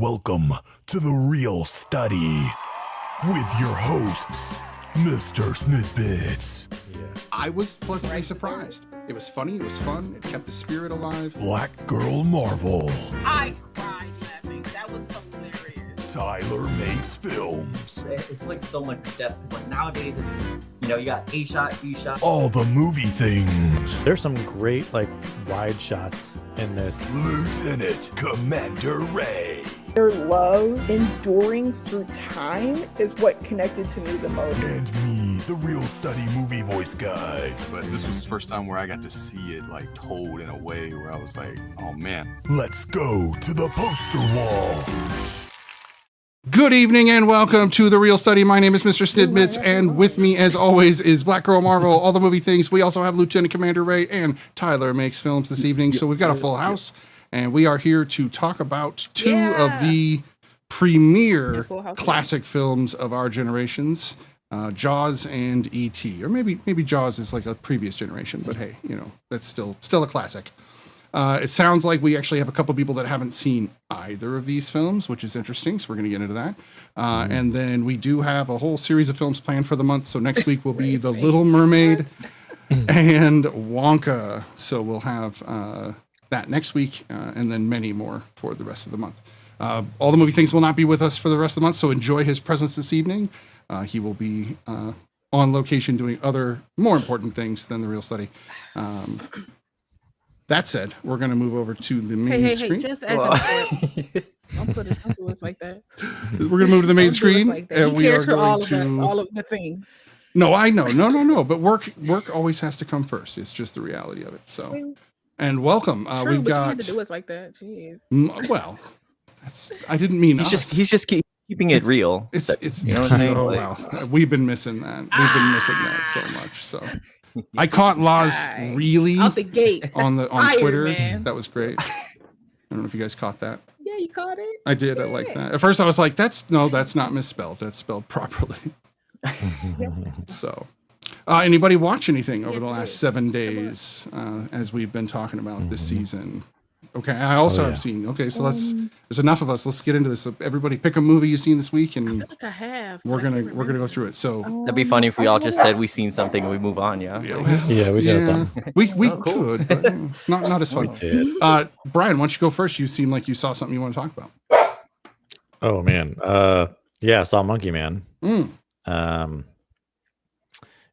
Welcome to the Reel Study with your hosts, MrSniDBitS. I was pleasantly surprised. It was funny, it was fun, it kept the spirit alive. BlackGirlMarvel. I cried laughing. That was hilarious. Tylermakesfilms. It's like so much depth. It's like nowadays it's, you got A shot, B shot. Allthemoviethings. There's some great wide shots in this. Lieutenant Commander Ray. Their love enduring through time is what connected to me the most. And me, the Reel Study movie voice guy. But this was the first time where I got to see it told in a way where I was like, oh man. Let's go to the poster wall. Good evening and welcome to the Reel Study. My name is MrSniDBitS, and with me, as always, is BlackGirlMarvel, all the movie things. We also have Lieutenant Commander Ray and Tylermakesfilms this evening, so we've got a full house, and we are here to talk about two of the premier classic films of our generations, Jaws and E.T. Or maybe Jaws is like a previous generation, but hey, that's still a classic. It sounds like we actually have a couple people that haven't seen either of these films, which is interesting. So we're going to get into that. And then we do have a whole series of films planned for the month. So next week will be The Little Mermaid and Wonka. So we'll have that next week and then many more for the rest of the month. All the movie things will not be with us for the rest of the month. So enjoy his presence this evening. He will be on location doing other more important things than the Reel Study. That said, we're going to move over to the main screen. Hey, just as a don't put it to us like that. We're going to move to the main screen. Like and we are going to all of the things. No, I know. No. But work always has to come first. It's just the reality of it. So, and welcome. True, we've but got. You had to do us like that. Jeez. Well, I didn't mean. He's just keeping it real. It's you know what I mean? Oh wow, we've been missing that. We've been missing that so much. So. I caught Laz really out the gate on Fire, Twitter. Man. That was great. I don't know if you guys caught that. Yeah, you caught it. I did. I like that. At first, I was like, "That's not misspelled. That's spelled properly." So, anybody watch anything over the last 7 days as we've been talking about this season? Okay, I also have seen. Okay, so there's enough of us. Let's get into this. So everybody, pick a movie you've seen this week, and I feel like I have. We're gonna go through it. So that'd be funny if we all just said we've seen something and we move on. Yeah. We saw something. We could, but not as fun. We did. Brian, why don't you go first? You seem like you saw something you want to talk about. Oh man, I saw Monkey Man.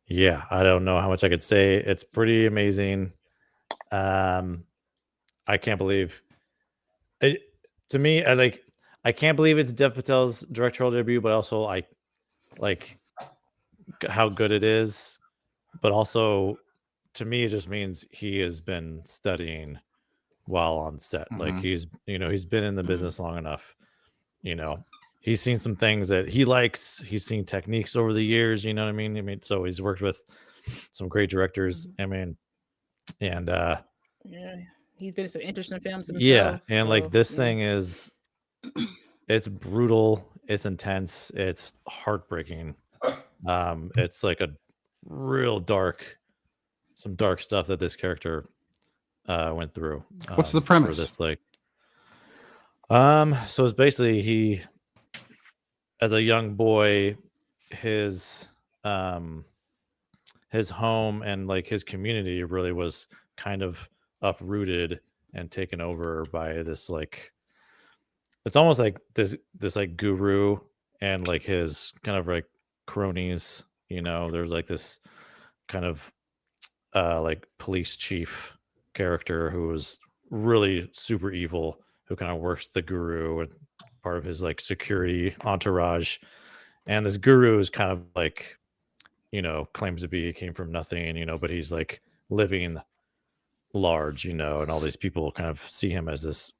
Yeah, I don't know how much I could say. It's pretty amazing. I can't believe it. To me, I can't believe it's Dev Patel's directorial debut, but also I like how good it is. But also, to me, it just means he has been studying while on set. Like he's been in the business long enough. He's seen some things that he likes. He's seen techniques over the years. You know what I mean? So he's worked with some great directors. He's been in some interesting films himself. Yeah, and this thing is, it's brutal, it's intense, it's heartbreaking. It's like a real some dark stuff that this character went through. What's the premise? For this, so it's basically he, as a young boy, his home and his community really was kind of uprooted and taken over by this it's almost like this guru and his kind of cronies. There's this kind of police chief character who is really super evil, who kind of works the guru and part of his security entourage. And this guru is kind of claims to be, came from nothing, but he's living large, and all these people kind of see him as this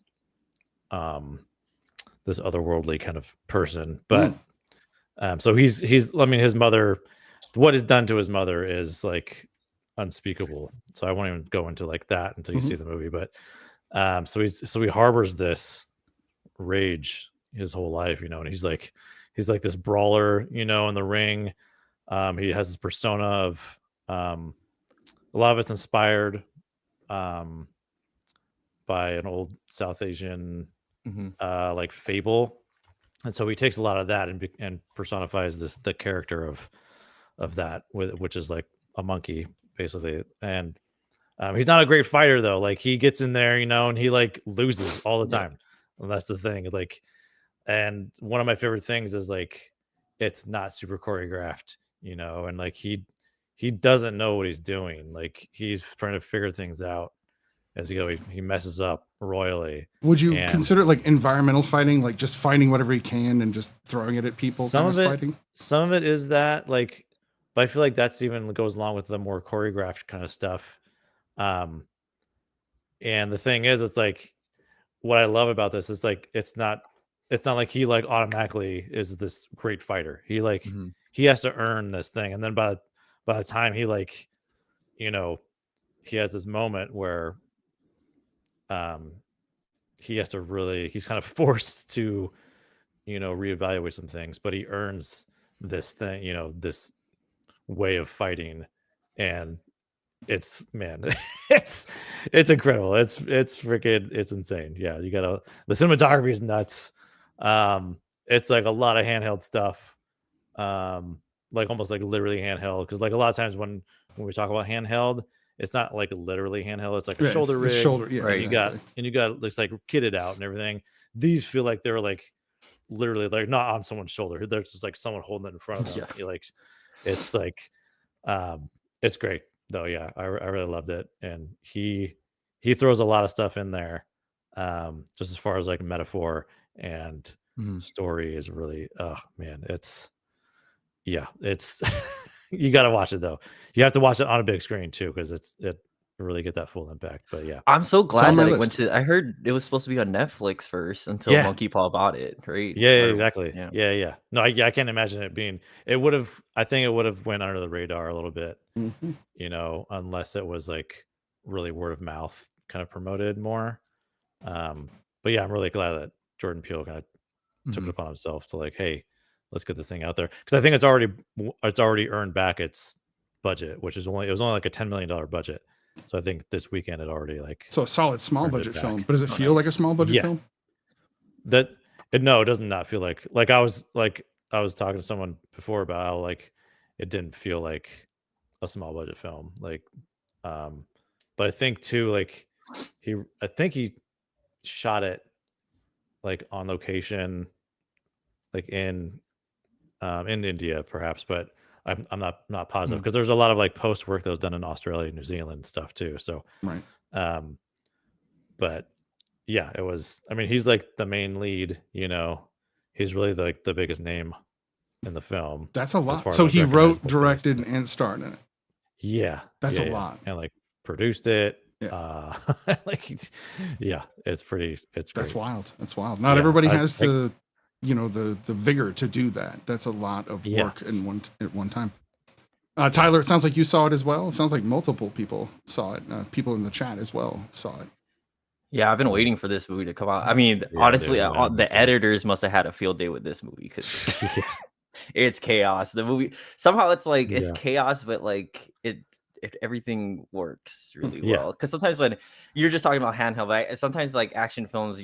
this otherworldly kind of person. But so he's his mother, what is done to his mother is unspeakable. So I won't even go into that until you see the movie. But so he harbors this rage his whole life, and he's this brawler, in the ring. He has this persona of a lot of it's inspired by an old South Asian like fable, and so he takes a lot of that and personifies the character of that, which is like a monkey basically. And he's not a great fighter though. Like he gets in there, and he like loses all the time. And that's the thing. Like, and one of my favorite things is like it's not super choreographed, and like he doesn't know what he's doing. Like he's trying to figure things out as he goes. He messes up royally. Would you consider it like environmental fighting, like just finding whatever he can and just throwing it at people? Some of it, fighting? Some of it is that, like, but I feel like that's even goes along with the more choreographed kind of stuff. And the thing is, it's like what I love about this is like it's not like he like automatically is this great fighter. He like he has to earn this thing, and then by the time he like he has this moment where he has to really, he's kind of forced to reevaluate some things, but he earns this thing, this way of fighting, and it's it's incredible. It's freaking, it's insane. Yeah, the cinematography is nuts. It's like a lot of handheld stuff, like almost like literally handheld, because like a lot of times when we talk about handheld, it's not like literally handheld. It's like a shoulder rig. Yeah, right. Exactly. You got it's like kitted out and everything. These feel like they're like literally like not on someone's shoulder. There's just like someone holding it in front of them. Yeah. Like it's like it's great though. Yeah, I really loved it, and he throws a lot of stuff in there, just as far as like metaphor and story is really, oh man, it's you got to watch it though. You have to watch it on a big screen too, because it really get that full impact. But yeah, I'm so glad that it went to. I heard it was supposed to be on Netflix first until Monkey Paw bought it, right? Yeah, exactly. Yeah. No, I can't imagine it being. It would have. I think it would have went under the radar a little bit, unless it was like really word of mouth kind of promoted more. But yeah, I'm really glad that Jordan Peele kind of took it upon himself to like, hey, let's get this thing out there, because I think it's already earned back its budget, which is it was only like a $10 million budget. So I think this weekend it already like, so a solid small budget film. But does it feel like a small budget film? No, it does not feel like I was talking to someone before about how like it didn't feel like a small budget film. Like, but I think too, like I think he shot it like on location, like in India perhaps, but I'm not positive, because there's a lot of like post work that was done in Australia, New Zealand stuff too. So right. But yeah, it was. I mean, he's like the main lead. He's really like the biggest name in the film. That's a lot. So he wrote, directed, and starred in it. Yeah, that's a lot. And like produced it. Yeah. It's pretty. It's great. That's wild. That's wild. Not everybody has the vigor to do that. That's a lot of work at one time. Tyler, it sounds like you saw it as well. It sounds like multiple people saw it. People in the chat as well saw it. Yeah, I've been waiting for this movie to come out. I mean, honestly, the editors must have had a field day with this movie, because it's chaos. The movie somehow it's like it's chaos, but like everything works really well. Because sometimes when you're just talking about handheld, right? Sometimes like action films,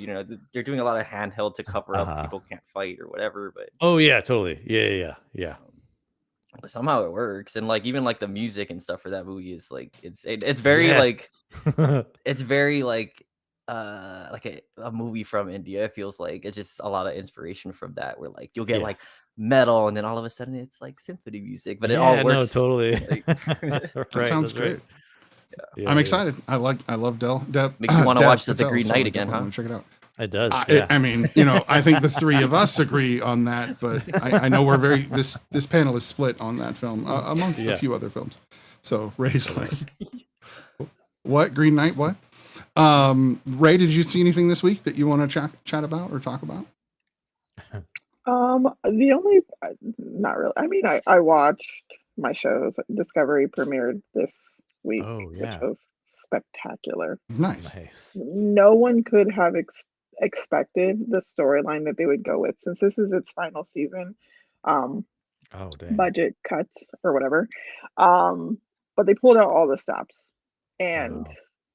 they're doing a lot of handheld to cover up people can't fight or whatever. But oh yeah, totally, yeah. But somehow it works, and like even like the music and stuff for that movie is like it's very like it's very like a movie from India. It feels like it's just a lot of inspiration from that, where like you'll get like metal, and then all of a sudden it's like symphony music, but it all works. No, totally. Like, that sounds great. Yeah. I'm excited. I love Del. Makes you want to watch The Green Knight again, huh? Check it out. It does. I mean, I think the three of us agree on that, but I know we're this panel is split on that film amongst a few other films. So Ray's like, what? Green Knight? What? Ray, did you see anything this week that you want to chat about or talk about? The only, not really. I mean, I watched my shows. Discovery premiered this week, which was spectacular. Nice. No one could have expected the storyline that they would go with, since this is its final season. Budget cuts or whatever. But they pulled out all the stops, and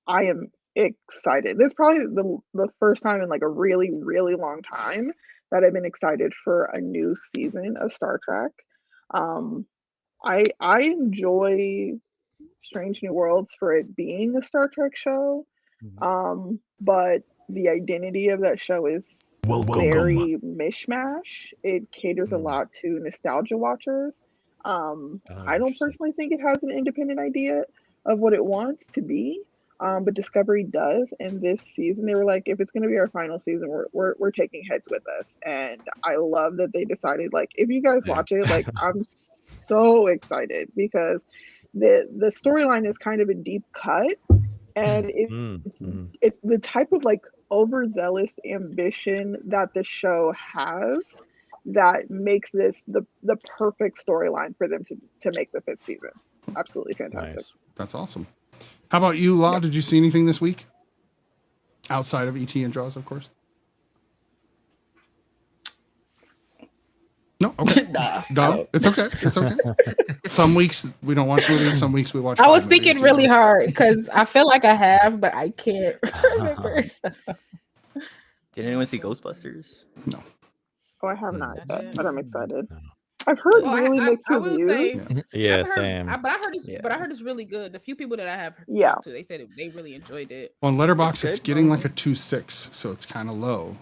I am excited. This is probably the first time in like a really, really long time that I've been excited for a new season of Star Trek. I enjoy Strange New Worlds for it being a Star Trek show. But the identity of that show is very mishmash. It caters a lot to nostalgia watchers. I don't personally think it has an independent idea of what it wants to be. But Discovery does, and this season they were like, if it's going to be our final season, we're taking heads with us, and I love that they decided, like, if you guys watch it, like, I'm so excited because the storyline is kind of a deep cut, and it's the type of like overzealous ambition that the show has that makes this the perfect storyline for them to make the 5th season. Absolutely fantastic. Nice. That's awesome. How about you, La? Yep. Did you see anything this week? Outside of E.T. and Jaws, of course. No? Okay. No, it's okay. It's okay. Some weeks we don't watch movies. Some weeks we watch I was thinking movies, really hard because I feel like I have, but I can't remember. Did anyone see Ghostbusters? No. Oh, I have not yet, but I'm excited. I've heard really mixed reviews. Same. But I heard it's really good. The few people that I have talked to, they said they really enjoyed it. On Letterboxd, it's getting like a 2.6, so it's kind of low.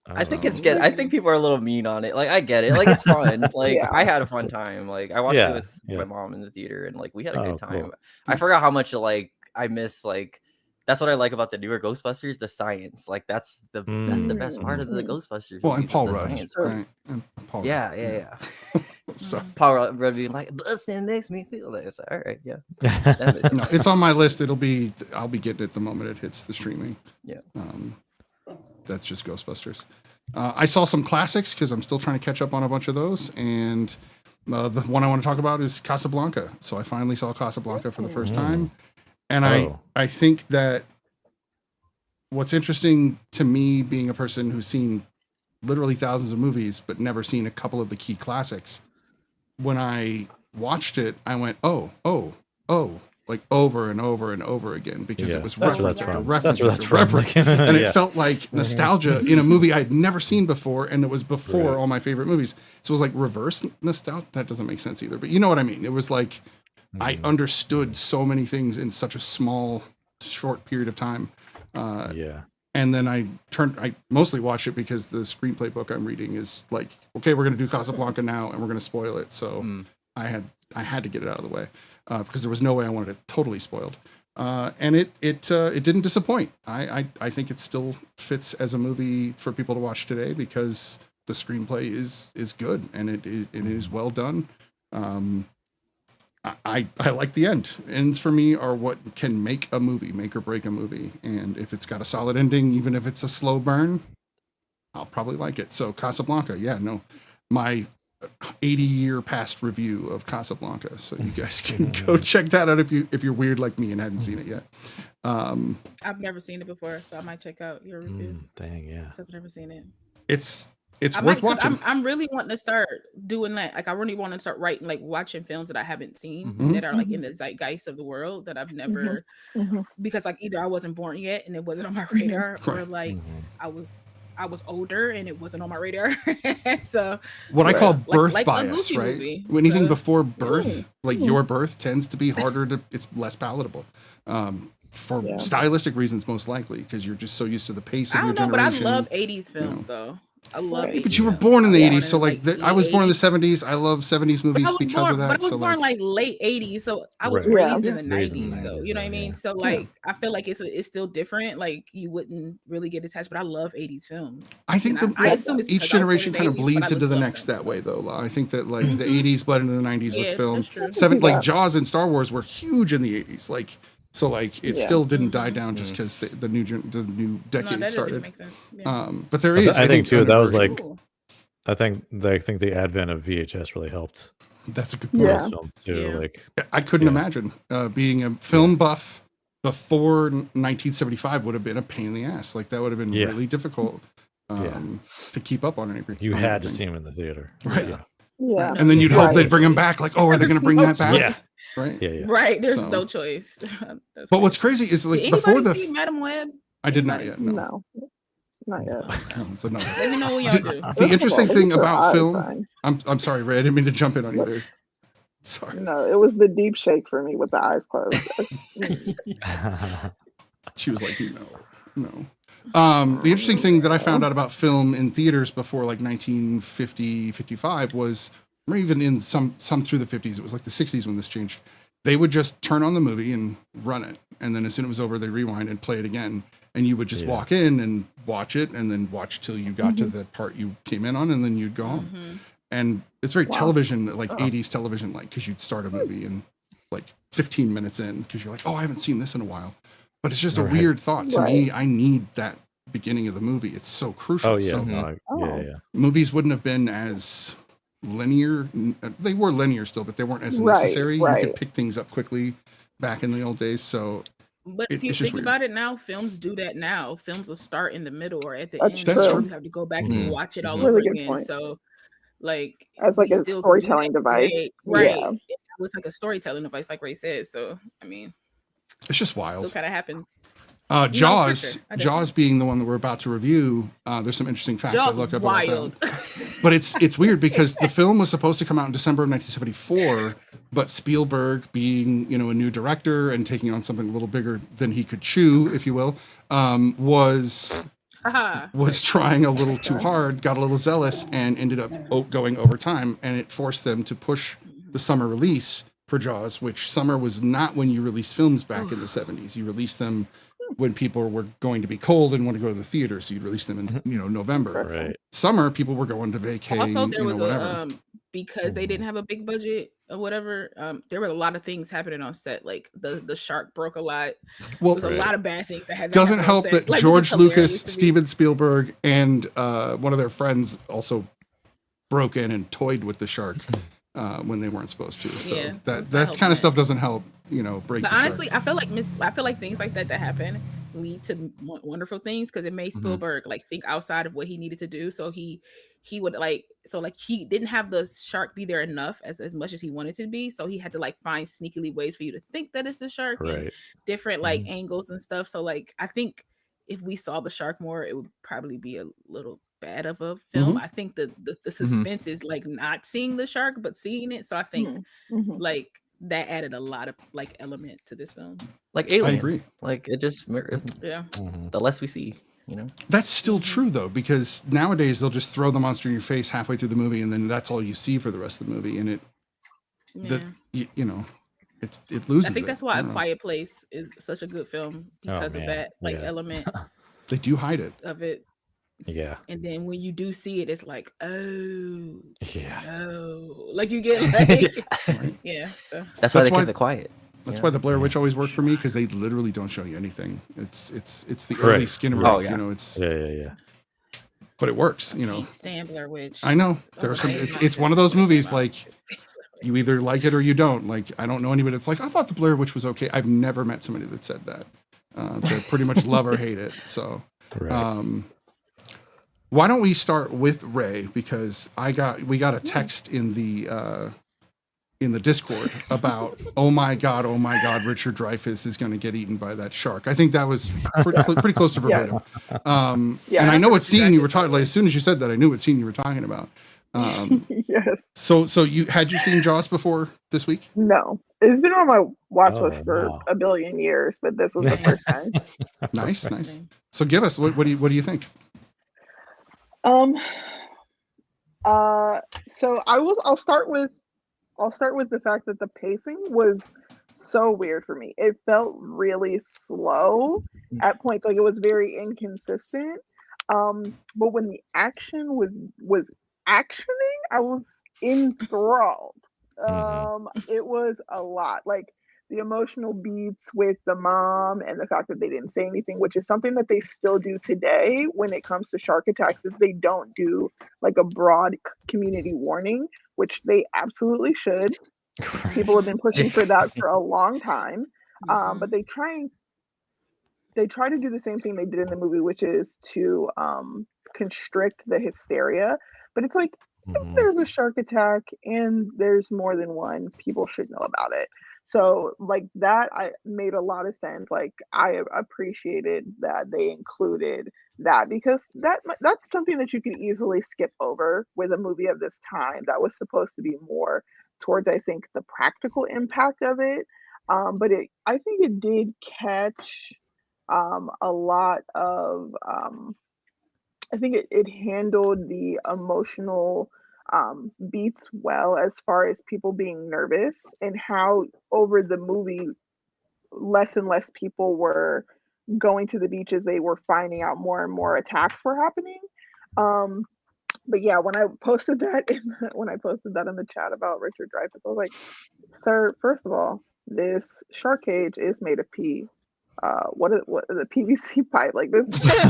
I think it's good. I think people are a little mean on it. Like, I get it. Like, it's fun. Like, I had a fun time. Like, I watched it with my mom in the theater, and like we had a good time. Cool. I forgot how much like I miss like. That's what I like about the newer Ghostbusters, the science. Like that's the best part of the Ghostbusters. Well, and Paul Rudd, right? And Paul Rudd. So Paul Rudd being like, "Bustin' makes me feel like." So, all right, yeah. No, it's on my list. I'll be getting it the moment it hits the streaming. Yeah. That's just Ghostbusters. I saw some classics because I'm still trying to catch up on a bunch of those, and the one I want to talk about is Casablanca. So I finally saw Casablanca for the first time. And I think that what's interesting to me, being a person who's seen literally thousands of movies, but never seen a couple of the key classics, when I watched it, I went, oh, like over and over and over again, because it was reference after reference. And it felt like nostalgia in a movie I'd never seen before, and it was before all my favorite movies. So it was like reverse nostalgia. That doesn't make sense either, but you know what I mean? It was like, I understood so many things in such a short period of time. And then I mostly watched it because the screenplay book I'm reading is like, okay, we're going to do Casablanca now, and we're going to spoil it. So I had to get it out of the way because there was no way I wanted it totally spoiled. And it didn't disappoint. I think it still fits as a movie for people to watch today because the screenplay is good and it is well done. I like the end. Ends for me are what can make a movie, make or break a movie. And if it's got a solid ending, even if it's a slow burn, I'll probably like it. So Casablanca, my 80-year past review of Casablanca. So you guys can go check that out if you're weird like me and hadn't seen it yet. I've never seen it before, so I might check out your review. Dang, yeah. So I've never seen it. It's worth watching. I'm really wanting to start doing that. Like, I really want to start writing, like watching films that I haven't seen that are like in the zeitgeist of the world that I've never, because like either I wasn't born yet and it wasn't on my radar, or like I was older and it wasn't on my radar. So what I call birth bias, right? Movie. Anything before birth, like your birth, tends to be harder it's less palatable. For stylistic reasons, most likely, because you're just so used to the pace of your generation. But I love 80s films, though. I love it. But you were born in the 80s, so like I was born in the 70s. I love 70s movies because of that. But I was born like late 80s, so I was raised in the 90s, though. You know what I mean? So like I feel like it's still different. Like you wouldn't really get attached, but I love 80s films. I think I assume each generation kind of bleeds into the next that way, though. I think that like the 80s bled into the 90s with film. Like Jaws and Star Wars were huge in the 80s. Like. So like it still didn't die down just because the new decade started. Make sense. But there is. I think too that was like. I think the advent of VHS really helped. That's a good point. Film too. Like I couldn't imagine being a film buff before 1975 would have been a pain in the ass. Like that would have been really difficult to keep up on anything. You had to see him in the theater, right? Yeah. And then you'd hope Right. they'd bring him back. Like, oh, are they going to bring that back? Yeah. Right. Yeah. Right. There's So- no choice. But what's crazy is like Did before anybody the see Madam Web? I did not yet. No. No. Not yet. So no. Let me know when y'all do. The interesting Look thing at her about eyes, film, man. I'm sorry, Ray, I didn't mean to jump in on either. Sorry. No, it was the deep shake for me with the eyes closed. She was like, no. The interesting thing that I found out about film in theaters before like 1950, 55 was, or even in some through the 50s, it was like the 60s when this changed. They would just turn on the movie and run it. And then as soon as it was over, they rewind and play it again. And you would just walk in and watch it and then watch till you got to the part you came in on and then you'd go home. And it's very television, like 80s television, like, because you'd start a movie and like 15 minutes in, because you're like, oh, I haven't seen this in a while. But it's just a weird thought to me. I need that beginning of the movie. It's so crucial. Oh yeah. So, movies wouldn't have been as linear. They were linear still, but they weren't as necessary. You could pick things up quickly back in the old days. So, but if you think about it now, films do that now. Films will start in the middle or at the end. That's true. You have to go back and watch it all over again. So, like, as like a storytelling device, right? Yeah. It was like a storytelling device, like Ray said. So, I mean, it's just wild. Still kind of happened. Jaws being the one that we're about to review. There's some interesting facts Jaws I look up wild. about that. But it's weird because the film was supposed to come out in December of 1974, but Spielberg, being a new director and taking on something a little bigger than he could chew, if you will, was trying a little too hard, got a little zealous, and ended up going over time, and it forced them to push the summer release for Jaws, which summer was not when you released films back in the 70s. You released them when people were going to be cold and want to go to the theater, so you'd release them in November. Right. Summer, people were going to vacay. Also, there was whatever. Because they didn't have a big budget or whatever. There were a lot of things happening on set. Like the shark broke a lot. Well, there was a lot of bad things that had. Doesn't help that like, George Lucas, Steven Spielberg, and one of their friends also broke in and toyed with the shark. When they weren't supposed to, so that kind of stuff doesn't help, break. But honestly, I feel like things like that happen lead to wonderful things because it made Spielberg like think outside of what he needed to do. So he would he didn't have the shark be there enough as much as he wanted to be. So he had to like find sneakily ways for you to think that it's a shark, and different like angles and stuff. So like I think if we saw the shark more, it would probably be a little bad of a film. I think the suspense is like not seeing the shark but seeing it, so I think like that added a lot of like element to this film, like Alien. I agree. Like it just the less we see, that's still true though, because nowadays they'll just throw the monster in your face halfway through the movie and then that's all you see for the rest of the movie, and it loses. I think that's why A Quiet Place is such a good film because of that element. They do hide it of it. Yeah. And then when you do see it, it's like, oh, no. Like you get like, So that's why they kept it quiet. That's why the Blair Witch always worked for me, because they literally don't show you anything. It's the early Skinner. It's but it works. I can't stand Blair Witch. I know there are some. It's one of those movies like you either like it or you don't. Like I don't know anybody that's like, I thought the Blair Witch was okay. I've never met somebody that said that. They pretty much love or hate it. So. Why don't we start with Ray, because we got a text in the Discord about oh my god, Richard Dreyfuss is going to get eaten by that shark. I think that was pretty close to verbatim. And I know what scene you were talking. Like as soon as you said that, I knew what scene you were talking about. Yes. So you seen Jaws before this week? No, it's been on my watch list for a billion years, but this was the first time. Nice. So give us what do you think? So I'll start with the fact that the pacing was so weird for me. It felt really slow at points, like it was very inconsistent. But when the action was actioning, I was enthralled. It was a lot. Like the emotional beats with the mom and the fact that they didn't say anything, which is something that they still do today when it comes to shark attacks, is they don't do like a broad community warning, which they absolutely should. People have been pushing for that for a long time. But they try to do the same thing they did in the movie, which is to constrict the hysteria. But it's like if there's a shark attack and there's more than one, people should know about it. So like that, I made a lot of sense. Like I appreciated that they included that because that's something that you could easily skip over with a movie of this time that was supposed to be more towards, I think, the practical impact of it. But I think it did catch a lot of I think it handled the emotional beats well as far as people being nervous and how over the movie less and less people were going to the beaches. They were finding out more and more attacks were happening. But yeah, when I posted that in the chat about Richard Dreyfuss, I was like, sir, first of all, this shark cage is made of pee. What is the PVC pipe? Like this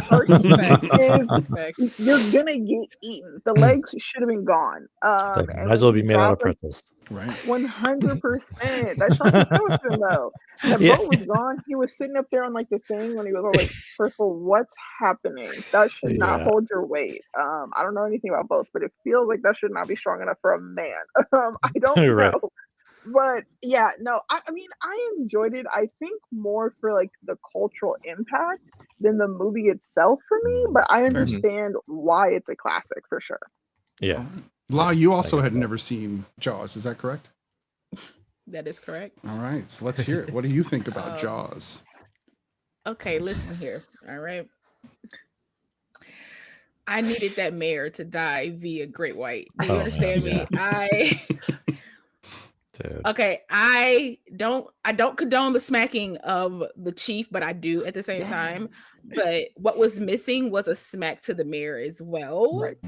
shark is, you're gonna get eaten. The legs should have been gone. Might as well be made out of pretzels. Right. 100%. That shark was frozen though. That boat was gone. He was sitting up there on like the thing when he was all like, first of all, what's happening? That should not hold your weight. I don't know anything about boats, but it feels like that should not be strong enough for a man. I don't know. But yeah, no, I mean, I enjoyed it. I think more for like the cultural impact than the movie itself for me, but I understand why it's a classic for sure. Yeah. La, you also had never seen Jaws, is that correct? That is correct. All right, so let's hear it. What do you think about Jaws? Okay, listen here. All right. I needed that mayor to die via Great White. Do you understand me? Okay, I don't condone the smacking of the chief, but I do at the same time. But what was missing was a smack to the mayor as well. Right.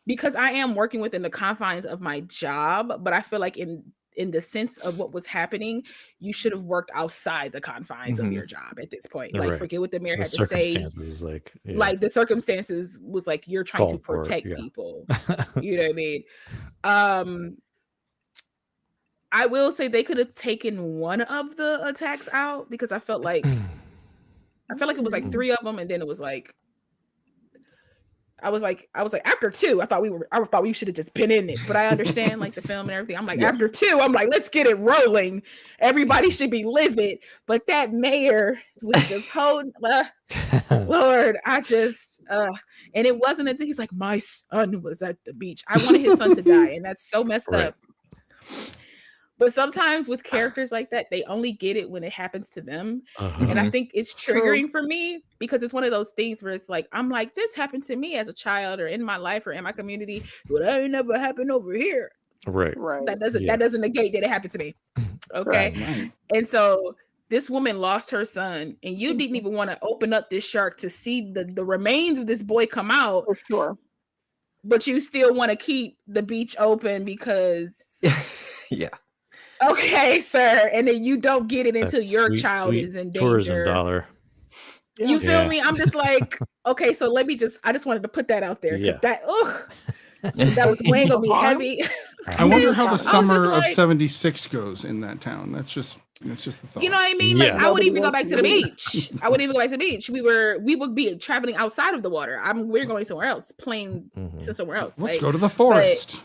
Because I am working within the confines of my job, but I feel like in the sense of what was happening, you should have worked outside the confines of your job at this point. Like, forget what the mayor had to say. Like the circumstances was like you're trying to protect people. You know what I mean? I will say they could have taken one of the attacks out because I felt like it was like 3 of them, and then it was like I was like after 2, I thought we should have just been in it. But I understand like the film and everything. I'm like after 2, I'm like, let's get it rolling. Everybody should be livid. But that mayor was just holding Lord, I just and it wasn't until he's like, my son was at the beach. I wanted his son to die, and that's so messed up. But sometimes with characters like that, they only get it when it happens to them. And I think it's triggering for me because it's one of those things where it's like, I'm like, this happened to me as a child or in my life or in my community, but that ain't never happened over here. Right. Right. That doesn't negate that it happened to me. Okay. Right. And so this woman lost her son, and you didn't even want to open up this shark to see the remains of this boy come out. For sure. But you still want to keep the beach open because okay, sir, and then you don't get it until your child is in danger. Tourism dollar. You feel me? I'm just like, okay, so I just wanted to put that out there because that was weighing on me heavy. I wonder how the summer of '76 goes in that town. That's just the thought. You know what I mean? Like I wouldn't even go back to the beach. We would be traveling outside of the water. We're going somewhere else, playing to somewhere else. Let's go to the forest.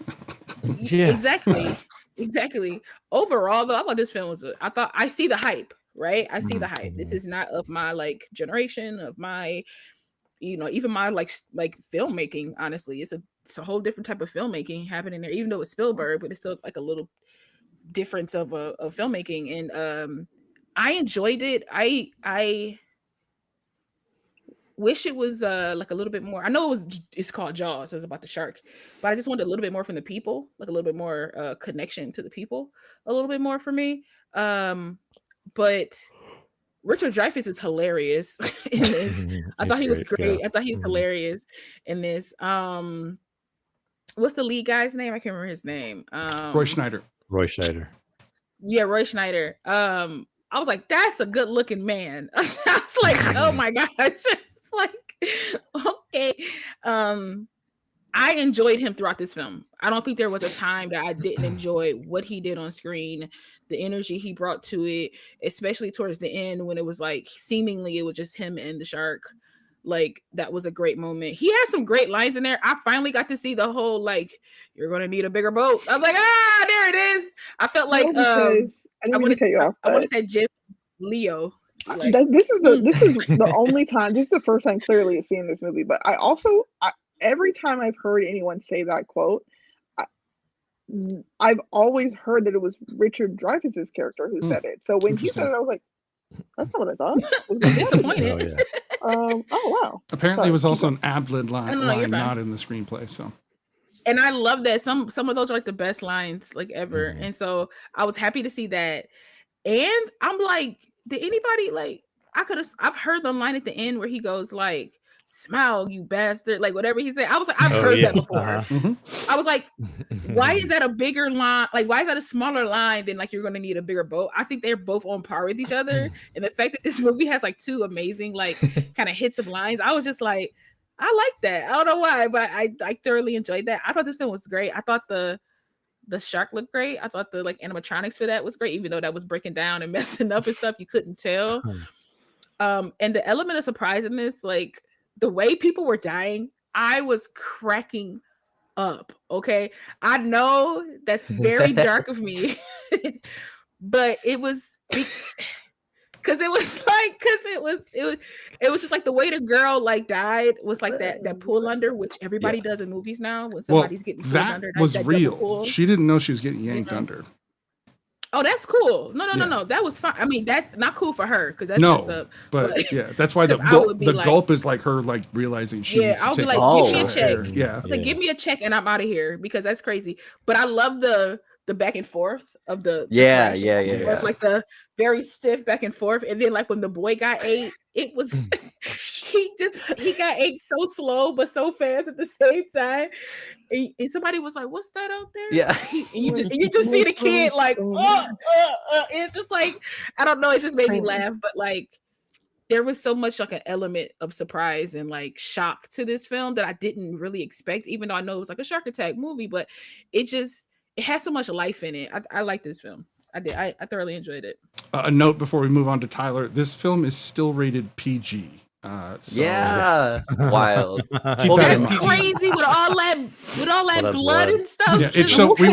Exactly. Overall, though, I thought this film I see the hype, right? I see the hype. This is not of my like generation, of my, even my like filmmaking. Honestly, it's a whole different type of filmmaking happening there. Even though it's Spielberg, but it's still like a little difference of filmmaking. And I enjoyed it. I wish it was like a little bit more. I know it's called Jaws, it's about the shark, but I just wanted a little bit more from the people, like a little bit more connection to the people, a little bit more for me. But Richard Dreyfuss is hilarious in this. I thought he was great. I thought he's hilarious in this. What's the lead guy's name? I can't remember his name. Roy Schneider. Yeah, Roy Schneider. I was like, that's a good looking man. I was like, oh my gosh. It's like, okay. I enjoyed him throughout this film. I don't think there was a time that I didn't enjoy what he did on screen, the energy he brought to it, especially towards the end when it was like seemingly it was just him and the shark. like that was a great moment. He had some great lines in there. I finally got to see the whole like, you're gonna need a bigger boat. I was like, there it is. I felt like I wanted that GIF Leo. Like, this is the only time. This is the first time clearly seeing this movie. But I also every time I've heard anyone say that quote, I've always heard that it was Richard Dreyfuss's character who said it. So when he said it, I was like, that's not what I thought. Disappointed. Oh wow. Apparently, it was also an ad-lib line, not in the screenplay. So. And I love that some of those are like the best lines like ever. And so I was happy to see that. And I'm like, did anybody like? I've heard the line at the end where he goes like, "Smile, you bastard," like whatever he said. I was like, I've heard that before. I was like, why is that a bigger line? Like, why is that a smaller line than like you're going to need a bigger boat? I think they're both on par with each other. And the fact that this movie has like two amazing like kind of hits of lines, I was just like, I like that. I don't know why, but I thoroughly enjoyed that. I thought this film was great. I thought the shark looked great. I thought the like animatronics for that was great, even though that was breaking down and messing up and stuff. You couldn't tell. And the element of surprise in this, like the way people were dying, I was cracking up. Okay, I know that's very dark of me, but it was because it was just like the way the girl like died was like that pull under, which everybody does in movies now when somebody's getting pulled under. That was real. She didn't know she was getting yanked under. Oh, that's cool. No. That was fine. I mean, that's not cool for her because that's messed up. But yeah, that's why the gulp is like her like realizing she needs to I'll be like, give me a check. Yeah. Like, give me a check and I'm out of here because that's crazy. But I love the back and forth of the like the very stiff back and forth. And then like when the boy got ate, it was he got ate so slow but so fast at the same time. And somebody was like, "What's that out there?" Yeah, and you just see the kid like, it's just like, I don't know. It just made me laugh, but like there was so much like an element of surprise and like shock to this film that I didn't really expect, even though I know it was like a shark attack movie, but it has so much life in it. I like this film. I did. I thoroughly enjoyed it. A note before we move on to Tyler: this film is still rated PG. Wild. That's crazy with all that blood and stuff. Yeah, it's so we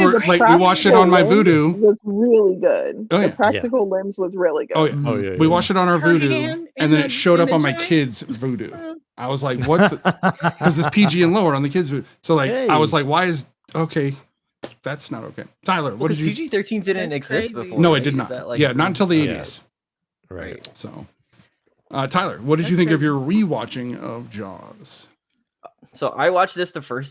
watched it on my Vudu. Was really good. The practical limbs was really good. We watched it on our Vudu, and then it showed up on my kids' Vudu. I was like, "What?" Because it's PG and lower on the kids' Vudu. So like, I was like, "Why is okay?" That's not okay. Tyler, what did you? PG-13 didn't exist before. No, it did not. Not until the 80s. Right. So. Tyler, what did you think of your rewatching of Jaws? So I watched this for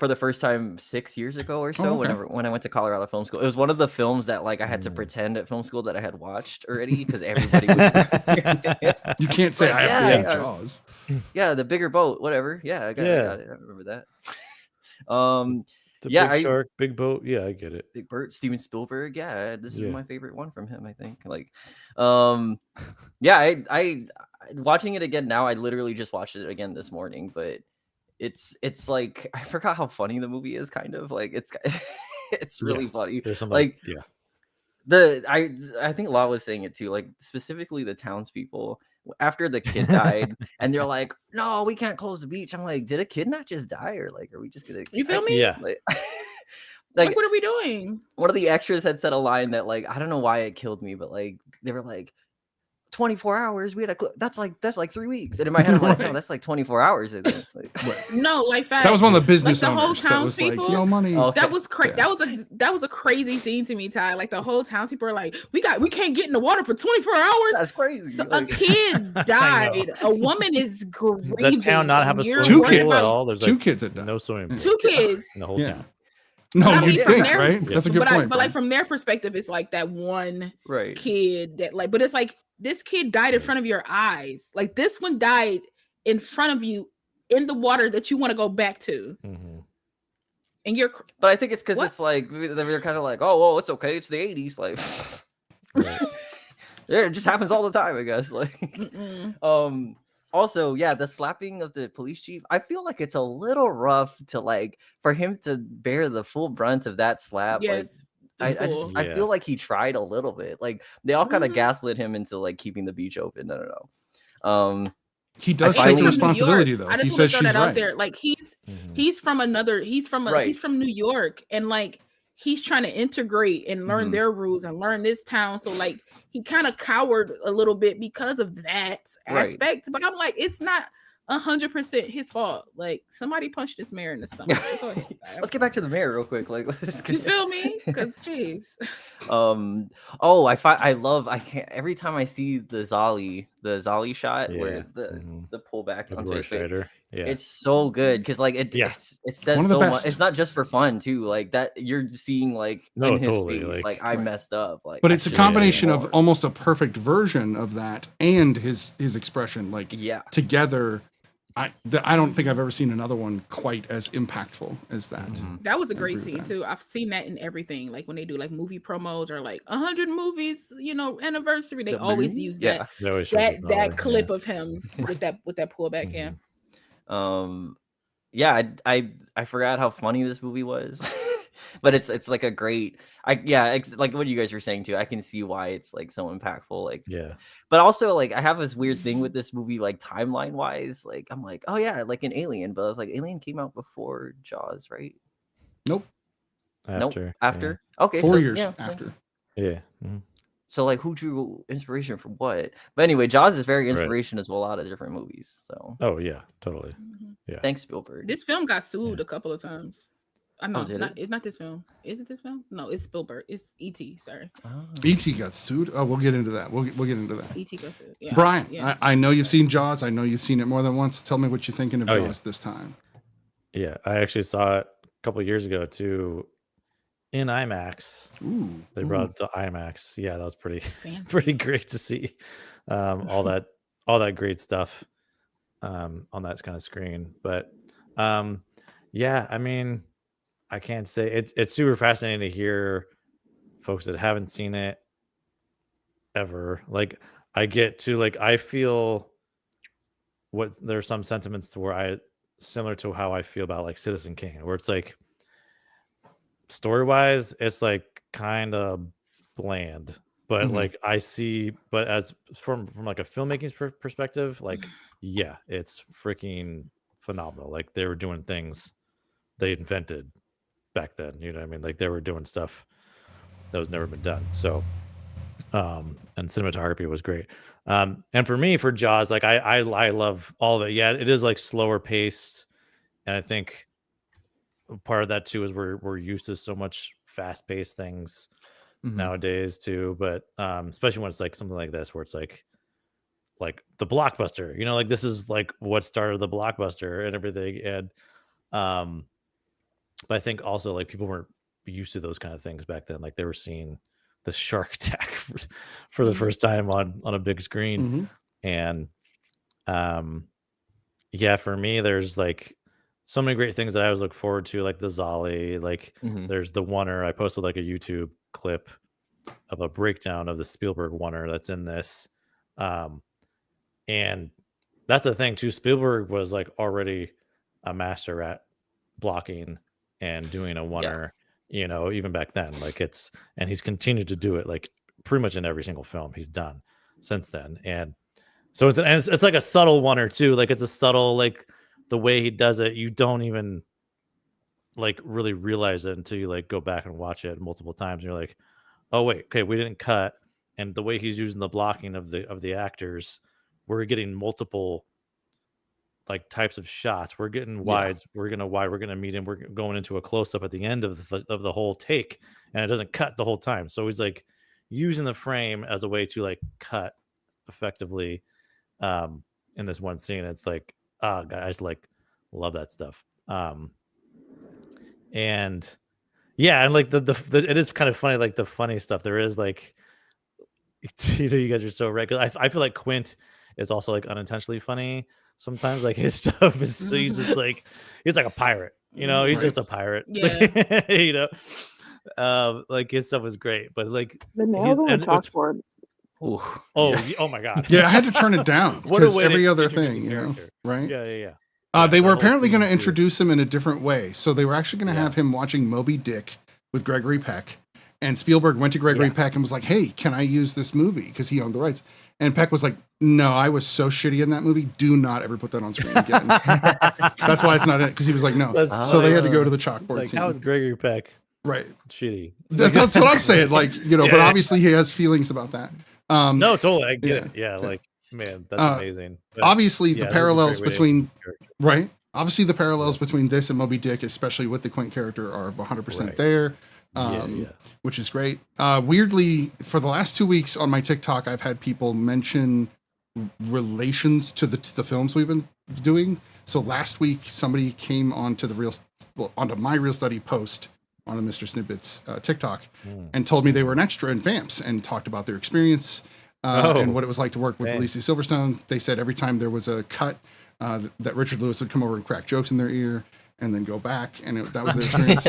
the first time 6 years ago or so. When I went to Colorado Film School. It was one of the films that like I had to pretend at film school that I had watched already because everybody was You can't say I have seen Jaws. Yeah, the bigger boat, whatever. Yeah, I got it. I remember that. Big shark, big boat. Yeah, I get it. Big Bird, Steven Spielberg. Yeah, this is my favorite one from him, I think. Like, I watching it again now. I literally just watched it again this morning, but it's like I forgot how funny the movie is. Kind of like it's really funny. There's some like I think Law was saying it too. Like specifically the townspeople after the kid died, and they're like, "No, we can't close the beach." I'm like, "Did a kid not just die, or like, are we just gonna?" You feel me? Yeah. Like, what are we doing? One of the extras had said a line that, like, I don't know why it killed me, but like, they were like, 24 hours. We had that's like 3 weeks. And in my head, I'm like, no, that's like 24 hours. Like, no, like facts. That was one of the business like the whole owners townspeople. Like, no money. Okay. That was a crazy scene to me, Ty. Like the whole townspeople are like, we can't get in the water for 24 hours. That's crazy. So a kid died. A woman is grieving. That town not have a swimming pool at all. There's two kids that died. No swimming pool. 2 kids in the whole town. No, you think, right? That's a good point. But like from their perspective, it's like that one kid that like, but it's like this kid died in front of your eyes. Like this one died in front of you in the water that you want to go back to. Mm-hmm. And you're, but I think it's because it's like they're kind of like, oh, well, it's okay. It's the 80s. Like, yeah, it just happens all the time, I guess. Like, also, yeah, the slapping of the police chief, I feel like it's a little rough to like for him to bear the full brunt of that slap. Yes, like, I feel like he tried a little bit. Like they all kind of gaslit him into like keeping the beach open. I don't know. He does I take the finally- responsibility, though. I just He want says to throw she's that out right. there. Like he's Mhm. from another. He's from Right. he's from New York, and like he's trying to integrate and learn Mhm. their rules and learn this town. So like he kind of cowered a little bit because of that Right. aspect. But I'm like, it's not 100% his fault. Like somebody punched this mayor in the stomach. So go ahead. Let's get back to the mayor real quick. Like, let's You get. feel me? Because jeez. Oh, I can't every time I see the Zolly shot Yeah. where Mhm. the pullback With onto Roy his face. Schrader. Yeah. It's so good because like it Yeah. it says One of the so best. much. It's not just for fun too. Like that you're seeing like No, in his totally, face, like- like I messed up. Like, But I it's a should've combination done of more. almost a perfect version of that and his expression, like Yeah. together. I don't think I've ever seen another one quite as impactful as that. Mhm. That was a I great agree with scene that. too. I've seen that in everything. Like when they do like movie promos or like 100 movies, anniversary. They The always movie? use Yeah. that They always show his dollar, that clip yeah. of him with that pullback. Yeah. Yeah, I forgot how funny this movie was. But it's like a great like what you guys were saying too. I can see why it's like so impactful. Like Yeah. but also like I have this weird thing with this movie, like timeline wise. Like I'm like, oh yeah, like an Alien, but I was like, Alien came out before Jaws, right? Nope. After. Nope. After. Okay, 4 so years yeah. after. Yeah. Mhm. So like who drew inspiration for what? But anyway, Jaws is very Right. inspirational to a lot of different movies. So Oh yeah, totally. Mhm. Yeah. thanks, Spielberg. This film got sued a couple of times. I know, did it's not this film. Is it this film? No, it's Spielberg. It's E.T. Sorry, Oh. E.T. got sued. Oh, we'll get into that. We'll get into that. E.T. got sued. Yeah, Brian, yeah. I know you've seen Jaws. I know you've seen it more than once. Tell me what you're thinking of Oh, Jaws yeah. this time. Yeah. I actually saw it a couple years ago too in IMAX. Ooh. They brought it to IMAX. Yeah, that was pretty Fancy. pretty great to see. All that great stuff on that kind of screen. But yeah, I mean, I can't say it's super fascinating to hear folks that haven't seen it ever. Like I get to like I feel there's some sentiments to where I similar to how I feel about like Citizen Kane, where it's like story wise, it's like kind of bland. But Mhm. like I see, but as from like a filmmaking perspective, like yeah, it's freaking phenomenal. Like they were doing things they invented back then. You know what I mean? Like they were doing stuff that was never been done. So, and cinematography was great. And for me, for Jaws, like I love all of it. Yeah, it is like slower paced, and I think part of that too is we're used to so much fast paced things nowadays too. But especially when it's like something like this, where it's like the blockbuster. You know, like this is like what started the blockbuster and everything. And but I think also like people weren't used to those kind of things back then. Like they were seeing the shark attack for the first time on a big screen. Mhm. And yeah, for me, there's like so many great things that I always look forward to, like the Zolly, like there's the Oneer. I posted like a YouTube clip of a breakdown of the Spielberg Oneer that's in this. And that's the thing too. Spielberg was like already a master at blocking and doing a Oneer, you know, even back then. Like and he's continued to do it like pretty much in every single film he's done since then. And so it's like a subtle Oneer too. Like it's a subtle, like the way he does it, you don't even like really realize it until you like go back and watch it multiple times. And you're like, oh wait, okay, we didn't cut. And the way he's using the blocking of the actors, we're getting multiple like types of shots. We're getting wides. We're gonna meet him. We're going into a close up at the end of the whole take, and it doesn't cut the whole time. So he's like using the frame as a way to like cut effectively in this one scene. It's like, oh God, I just like love that stuff. And yeah, and like the it is kind of funny, like the funny stuff there is, like, you know, you guys are so right, because I feel like Quint is also like unintentionally funny sometimes. Like his stuff is he's just like he's like a pirate, you know, he's just a pirate. Yeah. You know, like his stuff is great, but like The nails on the and it's- chalkboard. oh my God, Yeah, I had to turn it down What a because way every to other introduce thing, a you know, character. right? Yeah. They that were whole apparently going to scene, too. introduce him in a different way. So they were actually going to have him watching Moby Dick with Gregory Peck. And Spielberg went to Gregory Peck and was like, hey, can I use this movie? Because he owned the rights. And Peck was like, no, I was so shitty in that movie. Do not ever put that on screen again. That's why it's not in it, because he was like, no. So they had to go to the chalkboard scene. How is Gregory Peck right? Shitty. That's what I'm saying. Like, but obviously he has feelings about that. No, totally. I get it. Yeah, like, man, that's amazing. But, obviously, the parallels between obviously the parallels between this and Moby Dick, especially with the Quint character, are 100% there. Which is great. Weirdly, for the last 2 weeks on my TikTok, I've had people mention relations to the films we've been doing. So last week, somebody came onto onto my Reel Study post on the MrSniDBitS TikTok and told me they were an extra in Vamps and talked about their experience and what it was like to work with Alicia Silverstone. They said every time there was a cut that Richard Lewis would come over and crack jokes in their ear and then go back, and that was their experience.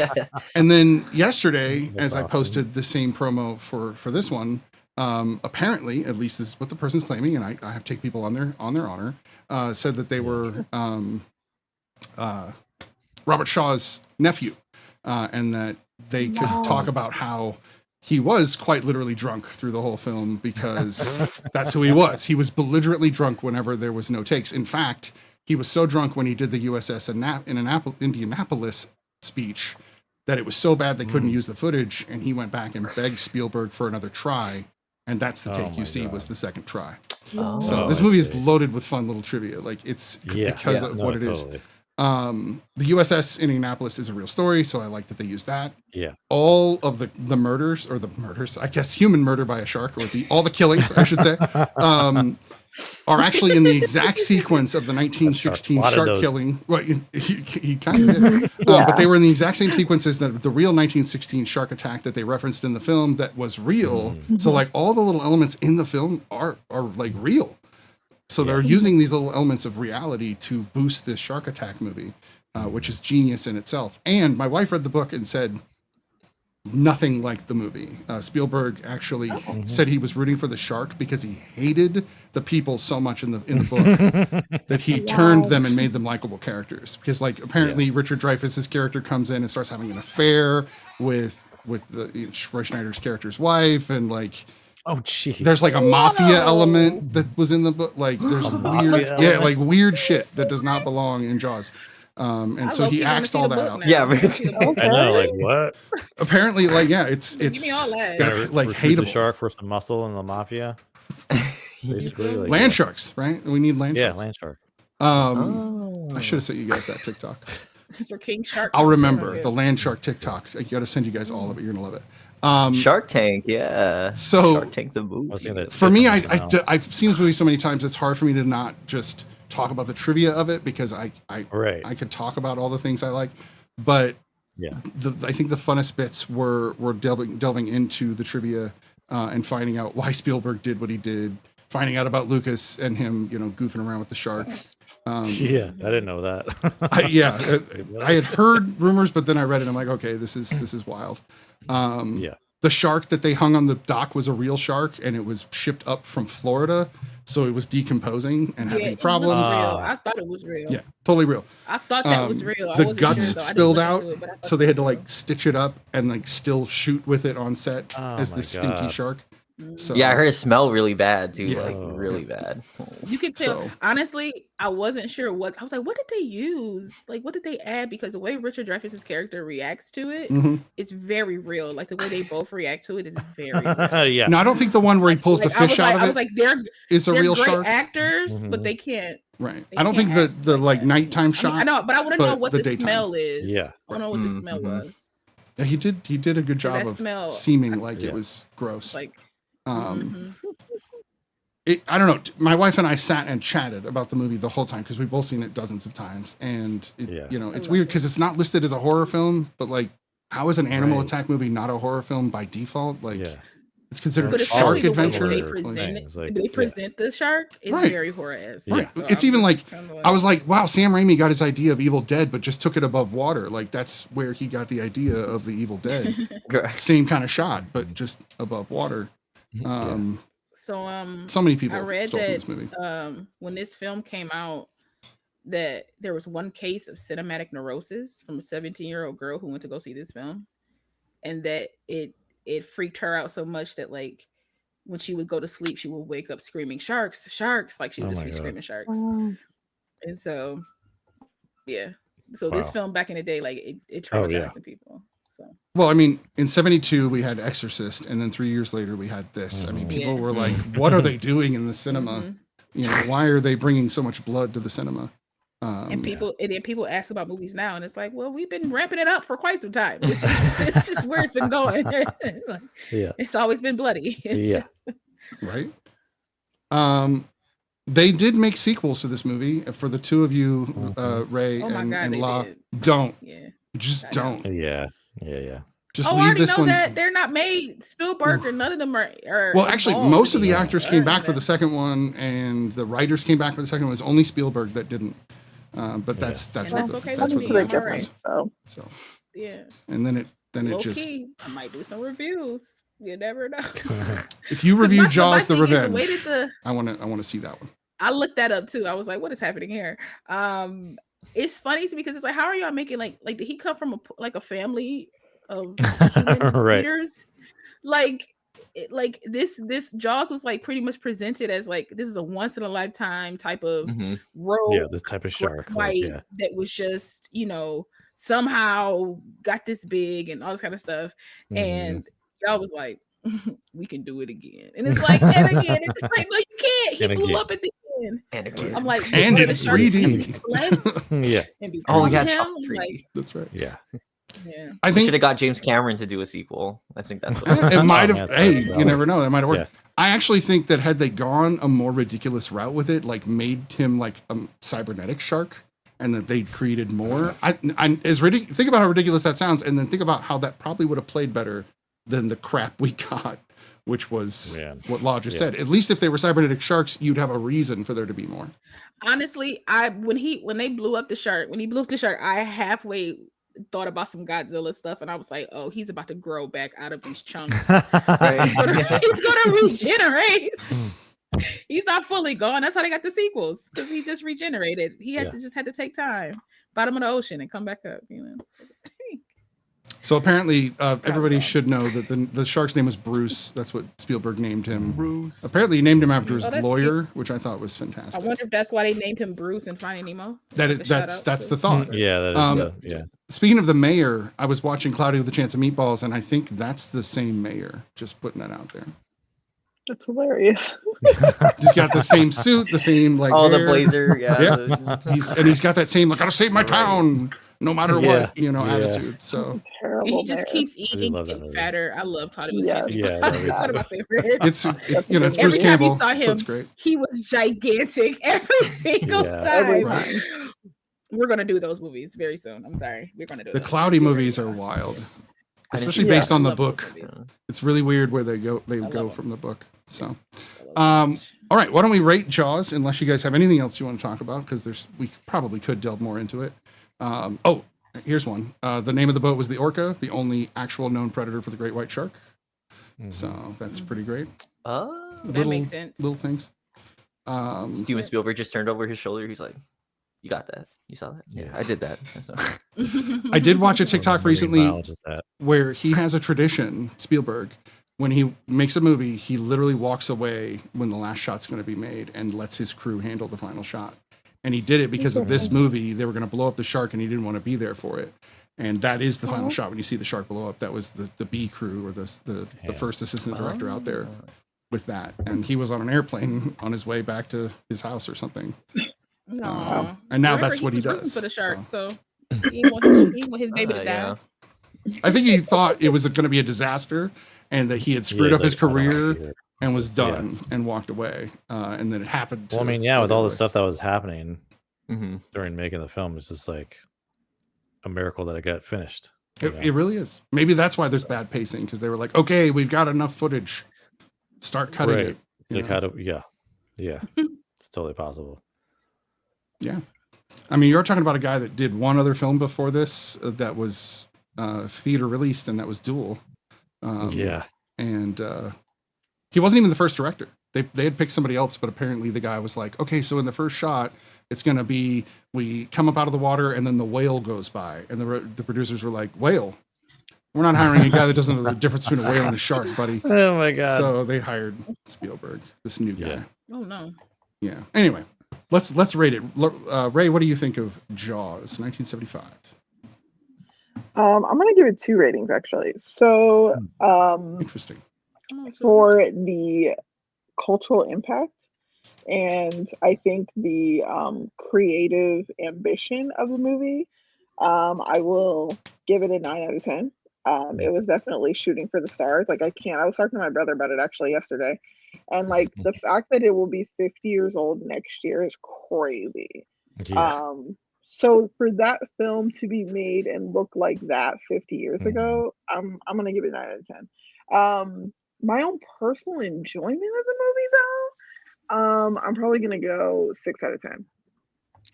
And then yesterday, as I posted the same promo for this one, apparently, at least this is what the person's claiming, and I have to take people on their honor, said that they were Robert Shaw's nephew, and that they could talk about how he was quite literally drunk through the whole film because that's who he was. He was belligerently drunk whenever there was no takes. In fact, he was so drunk when he did the USS Indianapolis speech that it was so bad they couldn't use the footage, and he went back and begged Spielberg for another try, and that's the take you see was the second try. So this movie is loaded with fun little trivia. Like it's because of what it is. The USS Indianapolis is a real story, so I like that they use that. Yeah. All of the murders, I guess human murder by a shark, or all the killings, I should say, are actually in the exact sequence of the 1916 shark killing. Well, he kind of is. But they were in the exact same sequences that the real 1916 shark attack that they referenced in the film that was real. So like all the little elements in the film are like real. So they're using these little elements of reality to boost this shark attack movie, which is genius in itself. And my wife read the book and said nothing like the movie. Spielberg actually said he was rooting for the shark because he hated the people so much in the book that he turned them and made them likable characters. Because like apparently Richard Dreyfuss's character comes in and starts having an affair with the Roy Schneider's character's wife, and like. Oh geez. There's like a mafia element that was in the book. Like there's weird shit that does not belong in Jaws. And so he axed all that out. Yeah, I know. Like what? Apparently, like it's give me all that. Like hateable. The shark for some muscle in the mafia. Basically, like, land sharks, right? We need land sharks. Yeah, land shark. I should have sent you guys that TikTok. These are King Shark. I'll remember the land shark TikTok. I got to send you guys all of it. You're gonna love it. Shark Tank, yeah. So Shark Tank the movie. For me, I've seen this movie so many times. It's hard for me to not just talk about the trivia of it because I could talk about all the things I like, but I think the funnest bits were delving into the trivia and finding out why Spielberg did what he did, finding out about Lucas and him, goofing around with the sharks. I didn't know that. I had heard rumors, but then I read it. And I'm like, okay, this is wild. The shark that they hung on the dock was a real shark, and it was shipped up from Florida, so it was decomposing and having problems. I thought it was real. Yeah, totally real. I thought that was real. The guts spilled out, so they had to like stitch it up and like still shoot with it on set as the stinky shark. So, I heard it smelled really bad too, like really bad. You could tell. So, honestly, I wasn't sure what. I was like, what did they use? Like, what did they add? Because the way Richard Dreyfuss's character reacts to it is very real. Like the way they both react to it is very real. No, I don't think the one where he pulls the fish out of it. I was like, they're real great shark actors, but they can't. Right. I don't think the like nighttime shot. I know, but I want to know what the daytime smell is. Yeah. I want to know what the smell was. Yeah, he did a good job of seeming like it was gross. Like. I don't know. My wife and I sat and chatted about the movie the whole time because we've both seen it dozens of times, and it's weird because it's not listed as a horror film, but like, how is an animal attack movie not a horror film by default? Like, it's considered a shark adventure. They present the shark is very horror-esque. Right. So it's even like I was like, wow, Sam Raimi got his idea of Evil Dead, but just took it above water. Like that's where he got the idea of the Evil Dead. Same kind of shot, but just above water. So many people. I read that when this film came out, that there was one case of cinematic neurosis from a 17-year-old girl who went to go see this film, and that it freaked her out so much that like when she would go to sleep, she would wake up screaming sharks, sharks, like she would just be screaming sharks. And so, yeah. So this film back in the day, like it traumatized some people. So. Well, I mean, in '72 we had Exorcist, and then 3 years later we had this. I mean, people were like, "What are they doing in the cinema? You know, why are they bringing so much blood to the cinema?" And then people ask about movies now, and it's like, well, we've been ramping it up for quite some time. It's just where it's been going. Like, it's always been bloody. Right. They did make sequels to this movie. For the two of you, Ray and La, don't. Just don't. Just I already know that they're not made. Spielberg or none of them are well, actually, most of the actors came back for the second one, and the writers came back for the second one. It was only Spielberg that didn't. But that's okay. That's what the difference. So yeah. And then it Low just. Key, I might do some reviews. You never know. If you review Jaws: The Revenge, I want to see that one. I looked that up too. I was like, what is happening here? It's funny to me because it's like, how are y'all making like did he come from a family of human readers? Like this Jaws was like pretty much presented as like this is a once in a lifetime type of role. This type of shark that was just, you know, somehow got this big and all this kind of stuff. And y'all was like, we can do it again. And it's like, and again, it's like, no, you can't. He blew up at the end. And again. I'm like, and in 3D. Oh, yeah, Jaws 3D. Like, that's right. Yeah. I think should have got James Cameron to do a sequel. I think that's what it might have. Hey, you never know. That might have worked. Yeah. I actually think that had they gone a more ridiculous route with it, like made him like a cybernetic shark, and that they created more. Think about how ridiculous that sounds, and then think about how that probably would have played better than the crap we got, which was what Law just said. At least if they were cybernetic sharks, you'd have a reason for there to be more. Honestly, when they blew up the shark, I halfway thought about some Godzilla stuff, and I was like, oh, he's about to grow back out of these chunks. He's gonna regenerate. He's not fully gone. That's how they got the sequels, because he just regenerated. He had to take time, bottom of the ocean, and come back up. You know. So apparently, everybody should know that the shark's name was Bruce. That's what Spielberg named him. Bruce. Apparently, he named him after his lawyer, which I thought was fantastic. I wonder if that's why they named him Bruce in Finding Nemo. That's the thought. That is. Speaking of the mayor, I was watching Cloudy with a Chance of Meatballs, and I think that's the same mayor. Just putting that out there. That's hilarious. He's got the same suit, the same like. Oh, hair. the blazer, he's got that same. I gotta save my town, no matter what, attitude. So he just keeps eating fatter. I love Cloudy with a Chance of Meatballs. It's one of my favorites. It's Bruce every time Campbell, you saw him, so it's great. He was gigantic every single time. We're gonna do those movies very soon. I'm sorry, we're gonna do the Cloudy movies are wild, especially based on the book. It's really weird where they go from the book. So, all right, why don't we rate Jaws? Unless you guys have anything else you want to talk about, because we probably could delve more into it. Here's one. The name of the boat was the Orca, the only actual known predator for the great white shark. So that's pretty great. That makes sense. Little things. Steven Spielberg just turned over his shoulder. He's like, "You got that? You saw that? Yeah, I did that." I did watch a TikTok recently where he has a tradition, Spielberg. When he makes a movie, he literally walks away when the last shot's going to be made and lets his crew handle the final shot. And he did it because of this movie. They were going to blow up the shark, and he didn't want to be there for it. And that is the final shot when you see the shark blow up. That was the B crew, or the first assistant director out there with that. And he was on an airplane on his way back to his house or something. No. And now that's what he does. For the shark, so he didn't want his baby to die. I think he thought it was going to be a disaster, and that he had screwed up his career and was done and walked away. And then it happened. Well, I mean, with all the stuff that was happening during making the film, it's just like a miracle that it got finished. It really is. Maybe that's why there's bad pacing, because they were like, okay, we've got enough footage. Start cutting it. Like it's totally possible. Yeah. I mean, you're talking about a guy that did one other film before this that was theater released, and that was Duel. And he wasn't even the first director. They had picked somebody else, but apparently the guy was like, okay, so in the first shot, it's going to be, we come up out of the water and then the whale goes by. And the producers were like, whale? We're not hiring a guy that doesn't know the difference between a whale and a shark, buddy. Oh my god. So they hired Spielberg, this new guy. Yeah. Oh no. Yeah. Anyway, let's rate it. Ray, what do you think of Jaws, 1975? I'm gonna give it 2 ratings actually. So Interesting. for the cultural impact and I think the creative ambition of the movie, I will give it a 9 out of 10. It was definitely shooting for the stars. Like I was talking to my brother about it actually yesterday. And like the fact that it will be 50 years old next year is crazy. Yeah. So for that film to be made and look like that 50 years ago, I'm gonna give it a 9 out of 10. My own personal enjoyment of the movie though, I'm probably gonna go 6 out of 10.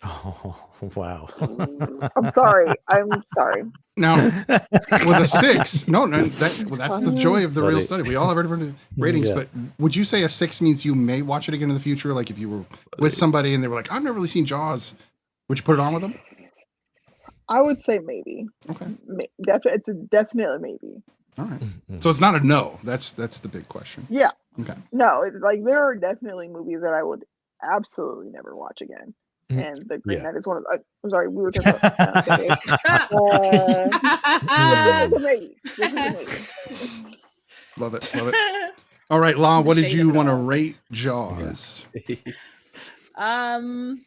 Oh wow. I'm sorry. Now, with a 6, no, that's the joy of the real study. We all have different ratings, but would you say a 6 means you may watch it again in the future? Like if you were with somebody and they were like, I've never really seen Jaws, would you put it on with them? I would say maybe. Okay. It's a definitely maybe. All right. So it's not a no. That's the big question. Yeah. Okay. No, it's like there are definitely movies that I would absolutely never watch again. And The Green Knight is one of I'm sorry, we were talking about this is amazing. Love it. All right, La, what did you want to rate Jaws? I'm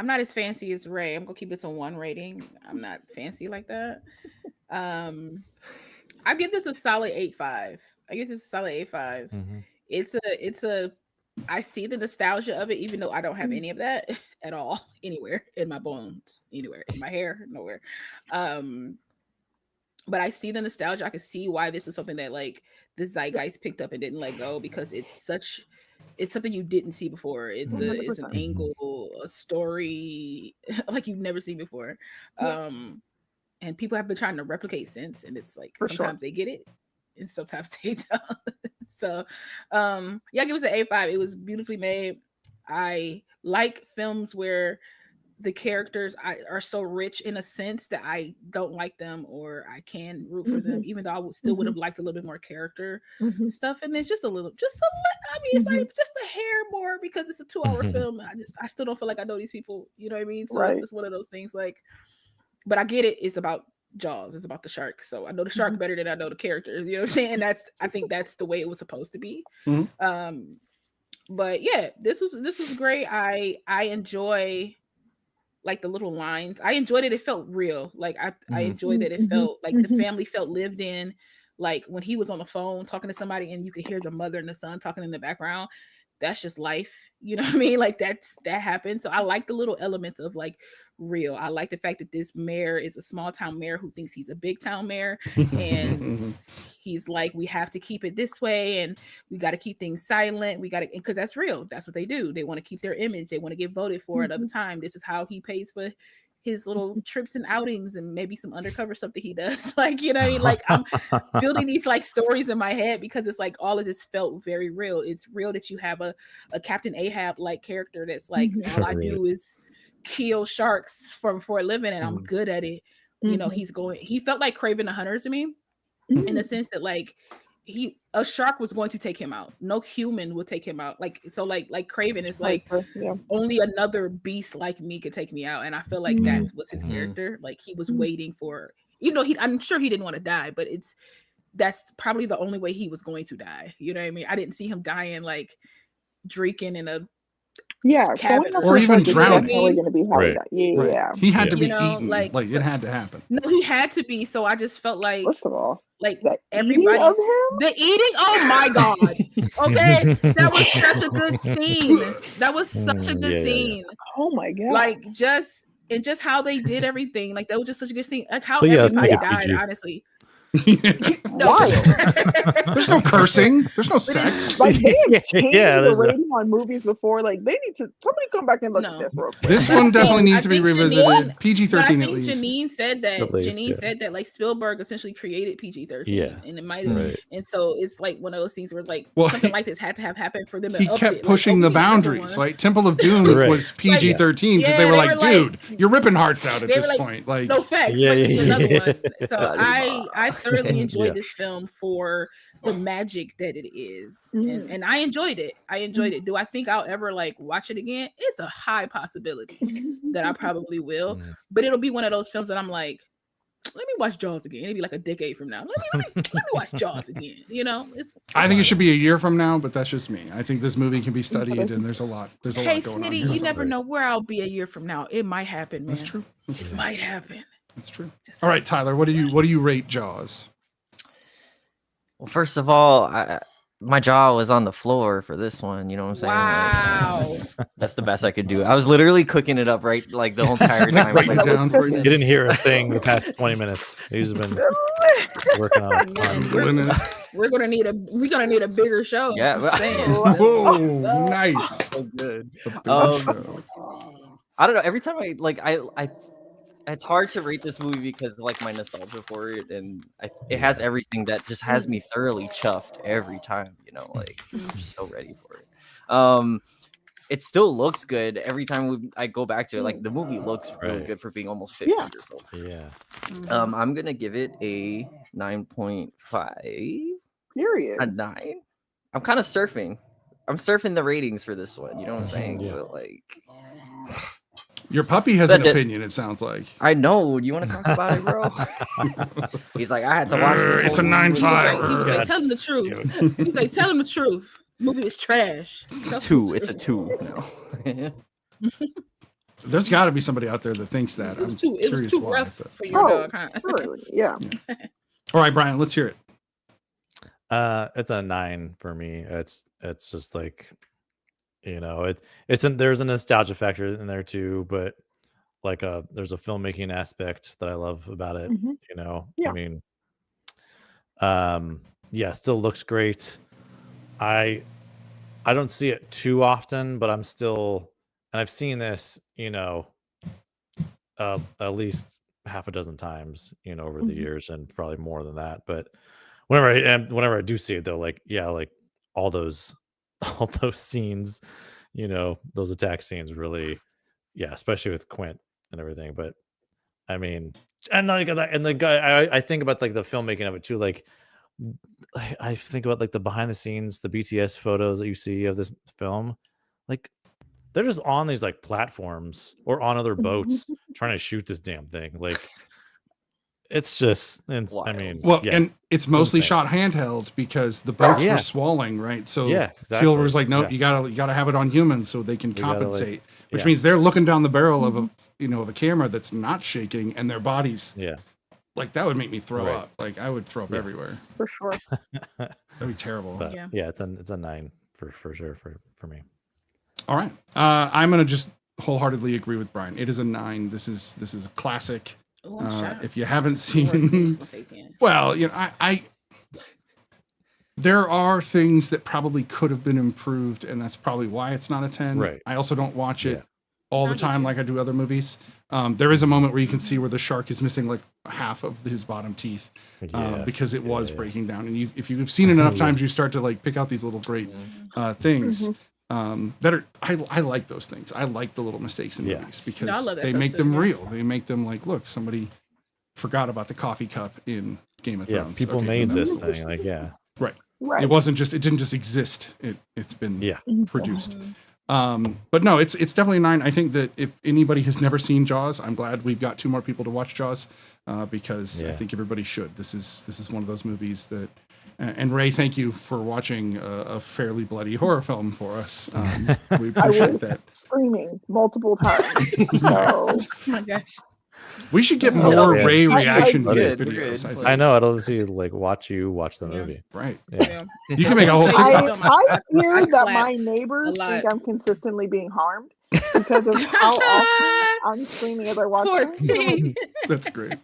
not as fancy as Ray. I'm gonna keep it to 1 rating. I'm not fancy like that. I give this a solid 8.5. I guess it's a solid 8.5. It's a I see the nostalgia of it, even though I don't have any of that at all, anywhere in my bones, anywhere in my hair, nowhere. But I see the nostalgia. I can see why this is something that like the zeitgeist picked up and didn't let go, because it's something you didn't see before. It's an angle, a story like you've never seen before. And people have been trying to replicate since, and it's like sometimes they get it and sometimes they don't. So give us an 8.5. It was beautifully made. I like films where the characters are so rich in a sense that I don't like them or I can root for them, even though I would have liked a little bit more character stuff. And it's it's like just a hair more, because it's a 2-hour film. I still don't feel like I know these people, you know what I mean? So it's just one of those things, like, but I get it. It's about Jaws. It's about the shark. So I know the shark better than I know the characters. You know what I'm saying? I think that's the way it was supposed to be. But yeah, this was great. I enjoy like the little lines. I enjoyed it. It felt real. Like I enjoyed that it felt like the family felt lived in. Like when he was on the phone talking to somebody and you could hear the mother and the son talking in the background. That's just life. You know what I mean? Like that happened. So I like the little elements of like real. I like the fact that this mayor is a small town mayor who thinks he's a big town mayor, and he's like, we have to keep it this way, and we got to keep things silent. We got to, because that's real. That's what they do. They want to keep their image. They want to get voted for another time. This is how he pays for his little trips and outings and maybe some undercover stuff that he does. Like, you know what I mean? Like I'm building these like stories in my head because it's like all of this felt very real. It's real that you have a Captain Ahab like character that's like, all I do is kill sharks for a living and I'm good at it. You know, he felt like Kraven the Hunter to me in the sense that like a shark was going to take him out. No human would take him out. Like Kraven is like only another beast like me could take me out. And I feel like that was his character. Like he was waiting for, I'm sure he didn't want to die, but that's probably the only way he was going to die. You know what I mean? I didn't see him dying like drinking in a cabin or even drowning. He had to be eaten. Like it had to happen. No, he had to be. So I just felt like, first of all, like everybody, the eating. Oh my god! Okay, that was such a good scene. That was such a good scene. Oh my god! Like just how they did everything. Like that was just such a good scene. Like how everybody died. Honestly, Wild. There's no cursing. There's no sex. Like they have changed the there's rating on movies before. Like they need to somebody come back and look at this real quick. This one definitely needs I to be think revisited. Janine- PG-13 But I at think least. Janine said that At least, Janine yeah. said that like Spielberg essentially created PG-13, Yeah. and it might Right. and so it's like one of those things where it's like Well, something like this had to have happened for them to He up kept it. pushing Like, the oh, we need another boundaries. one. Like Temple of Doom Right. was PG-13 because Yeah, they were they like, were like- dude, you're ripping hearts out at They were this like, point. Like, no facts. Yeah, Like, yeah, another yeah. one. So I thoroughly enjoyed Yeah. this film for the magic that it is, Mhm. and I enjoyed it. Do I think I'll ever like watch it again? It's a high possibility that I probably will, but it'll be one of those films that I'm like, let me watch Jaws again. It'll be like a decade from now. Let me watch Jaws again. You know, I think it should be a year from now, but that's just me. I think this movie can be studied, and there's a lot. There's a hey lot going on. Snitty, here. you never know where I'll be a year from now. It might happen, man. That's true. It might happen. That's true. All right, Tyler, what do you rate Jaws? Well, first of all, my jaw was on the floor for this one. You know what I'm saying? Wow. Like, that's the best I could do. I was literally cooking it up like the whole entire time. Writing Like, it down for you. You didn't hear a thing the past 20 minutes. He's been working on it. Doing it. We're gonna need a bigger show. Yeah, I'm saying. Whoa, nice. so good. A big Um, show. I don't know. Every time I it's hard to rate this movie because of like my nostalgia for it, and it has everything that just has me thoroughly chuffed every time. You know, like I'm just so ready for it. It still looks good every time I go back to it. Like the movie looks really Right. good for being almost 50 years old. Yeah. I'm gonna give it a 9.5. Period. A 9. I'm kind of surfing. I'm surfing the ratings for this one. You know what I'm saying? Yeah. But like, Your puppy has That's an it. opinion, it sounds like. I know. Do you want to talk about it, bro? He's like, I had to watch this. It's a whole 9.5. movie." He was like, God. tell him the truth. He was like, tell him the truth. Movie is trash. Tell him 2. the It's a truth. 2. No. There's got to be somebody out there that thinks that. It I'm was too curious why, rough but- for your Oh, dog, huh? Really? Yeah. All right, Brian, let's hear it. It's a 9 for me. It's just like, you know, there's a nostalgia factor in there too, but like there's a filmmaking aspect that I love about it. Mhm. You know, Yeah. I mean, yeah, still looks great. I don't see it too often, but I'm still, and I've seen this, you know, at least half a dozen times, you know, over the Mhm. years, and probably more than that. But whenever I do see it, though, like, yeah, like all those scenes, you know, those attack scenes really, yeah, especially with Quint and everything. But I mean, and like that, and the guy, I think about like the filmmaking of it too. Like, I think about like the behind the scenes, the BTS photos that you see of this film, like they're just on these like platforms or on other boats trying to shoot this damn thing. Like, it's just, I Wild. mean, Well, yeah, and it's mostly insane. shot handheld because the boats Yeah. were swelling, right? So Yeah, exactly. Spielberg's like, no, Yeah. you gotta have it on humans so they can We gotta, like, compensate. Which yeah. means they're looking down the barrel of a camera that's not shaking, and their bodies, yeah, like, that would make me throw Right. up. Like, I would throw up Yeah. everywhere. For sure. That'd be terrible. but Yeah. yeah, it's a 9 for sure for me. All right, I'm gonna just wholeheartedly agree with Brian. It is a 9. This is a classic. Oh, I'm shocked. If you haven't Of course, seen, it's gonna say 10. well, you know, I there are things that probably could have been improved, and that's probably why it's not a 10. Right. I also don't watch it Yeah. all I the get time you. like I do other movies. There is a moment where you can see where the shark is missing like half of his bottom teeth Yeah, because it was yeah. breaking down. And if you've seen it enough Yeah. times, you start to like pick out these little great things Mhm. that are. I like those things. I like the little mistakes in Yeah. movies because No, I love that they stuff make too, them yeah. real. They make them like, look, somebody forgot about the coffee cup in Game of Yeah, Thrones. people Okay, made well, that this was- thing. Like, yeah, Right. Right. It didn't just exist. It's been yeah, produced. Mhm. But no, it's definitely a 9. I think that if anybody has never seen Jaws, I'm glad we've got 2 more people to watch Jaws because I Yeah. think everybody should. This is one of those movies that. And Ray, thank you for watching a fairly bloody horror film for us. We I appreciate was that. screaming multiple times. So Oh my gosh. We should get Yeah. more Yeah. Ray I- reaction We're videos. good, we're I good. think. I know. I'd love to see like watch the Yeah. movie. Right. Yeah, Yeah. You can make a whole So I, TikTok. I fear I that my clapped neighbors a lot. think I'm consistently being harmed because of how often I'm screaming as I watch Poor them. thing. That's great.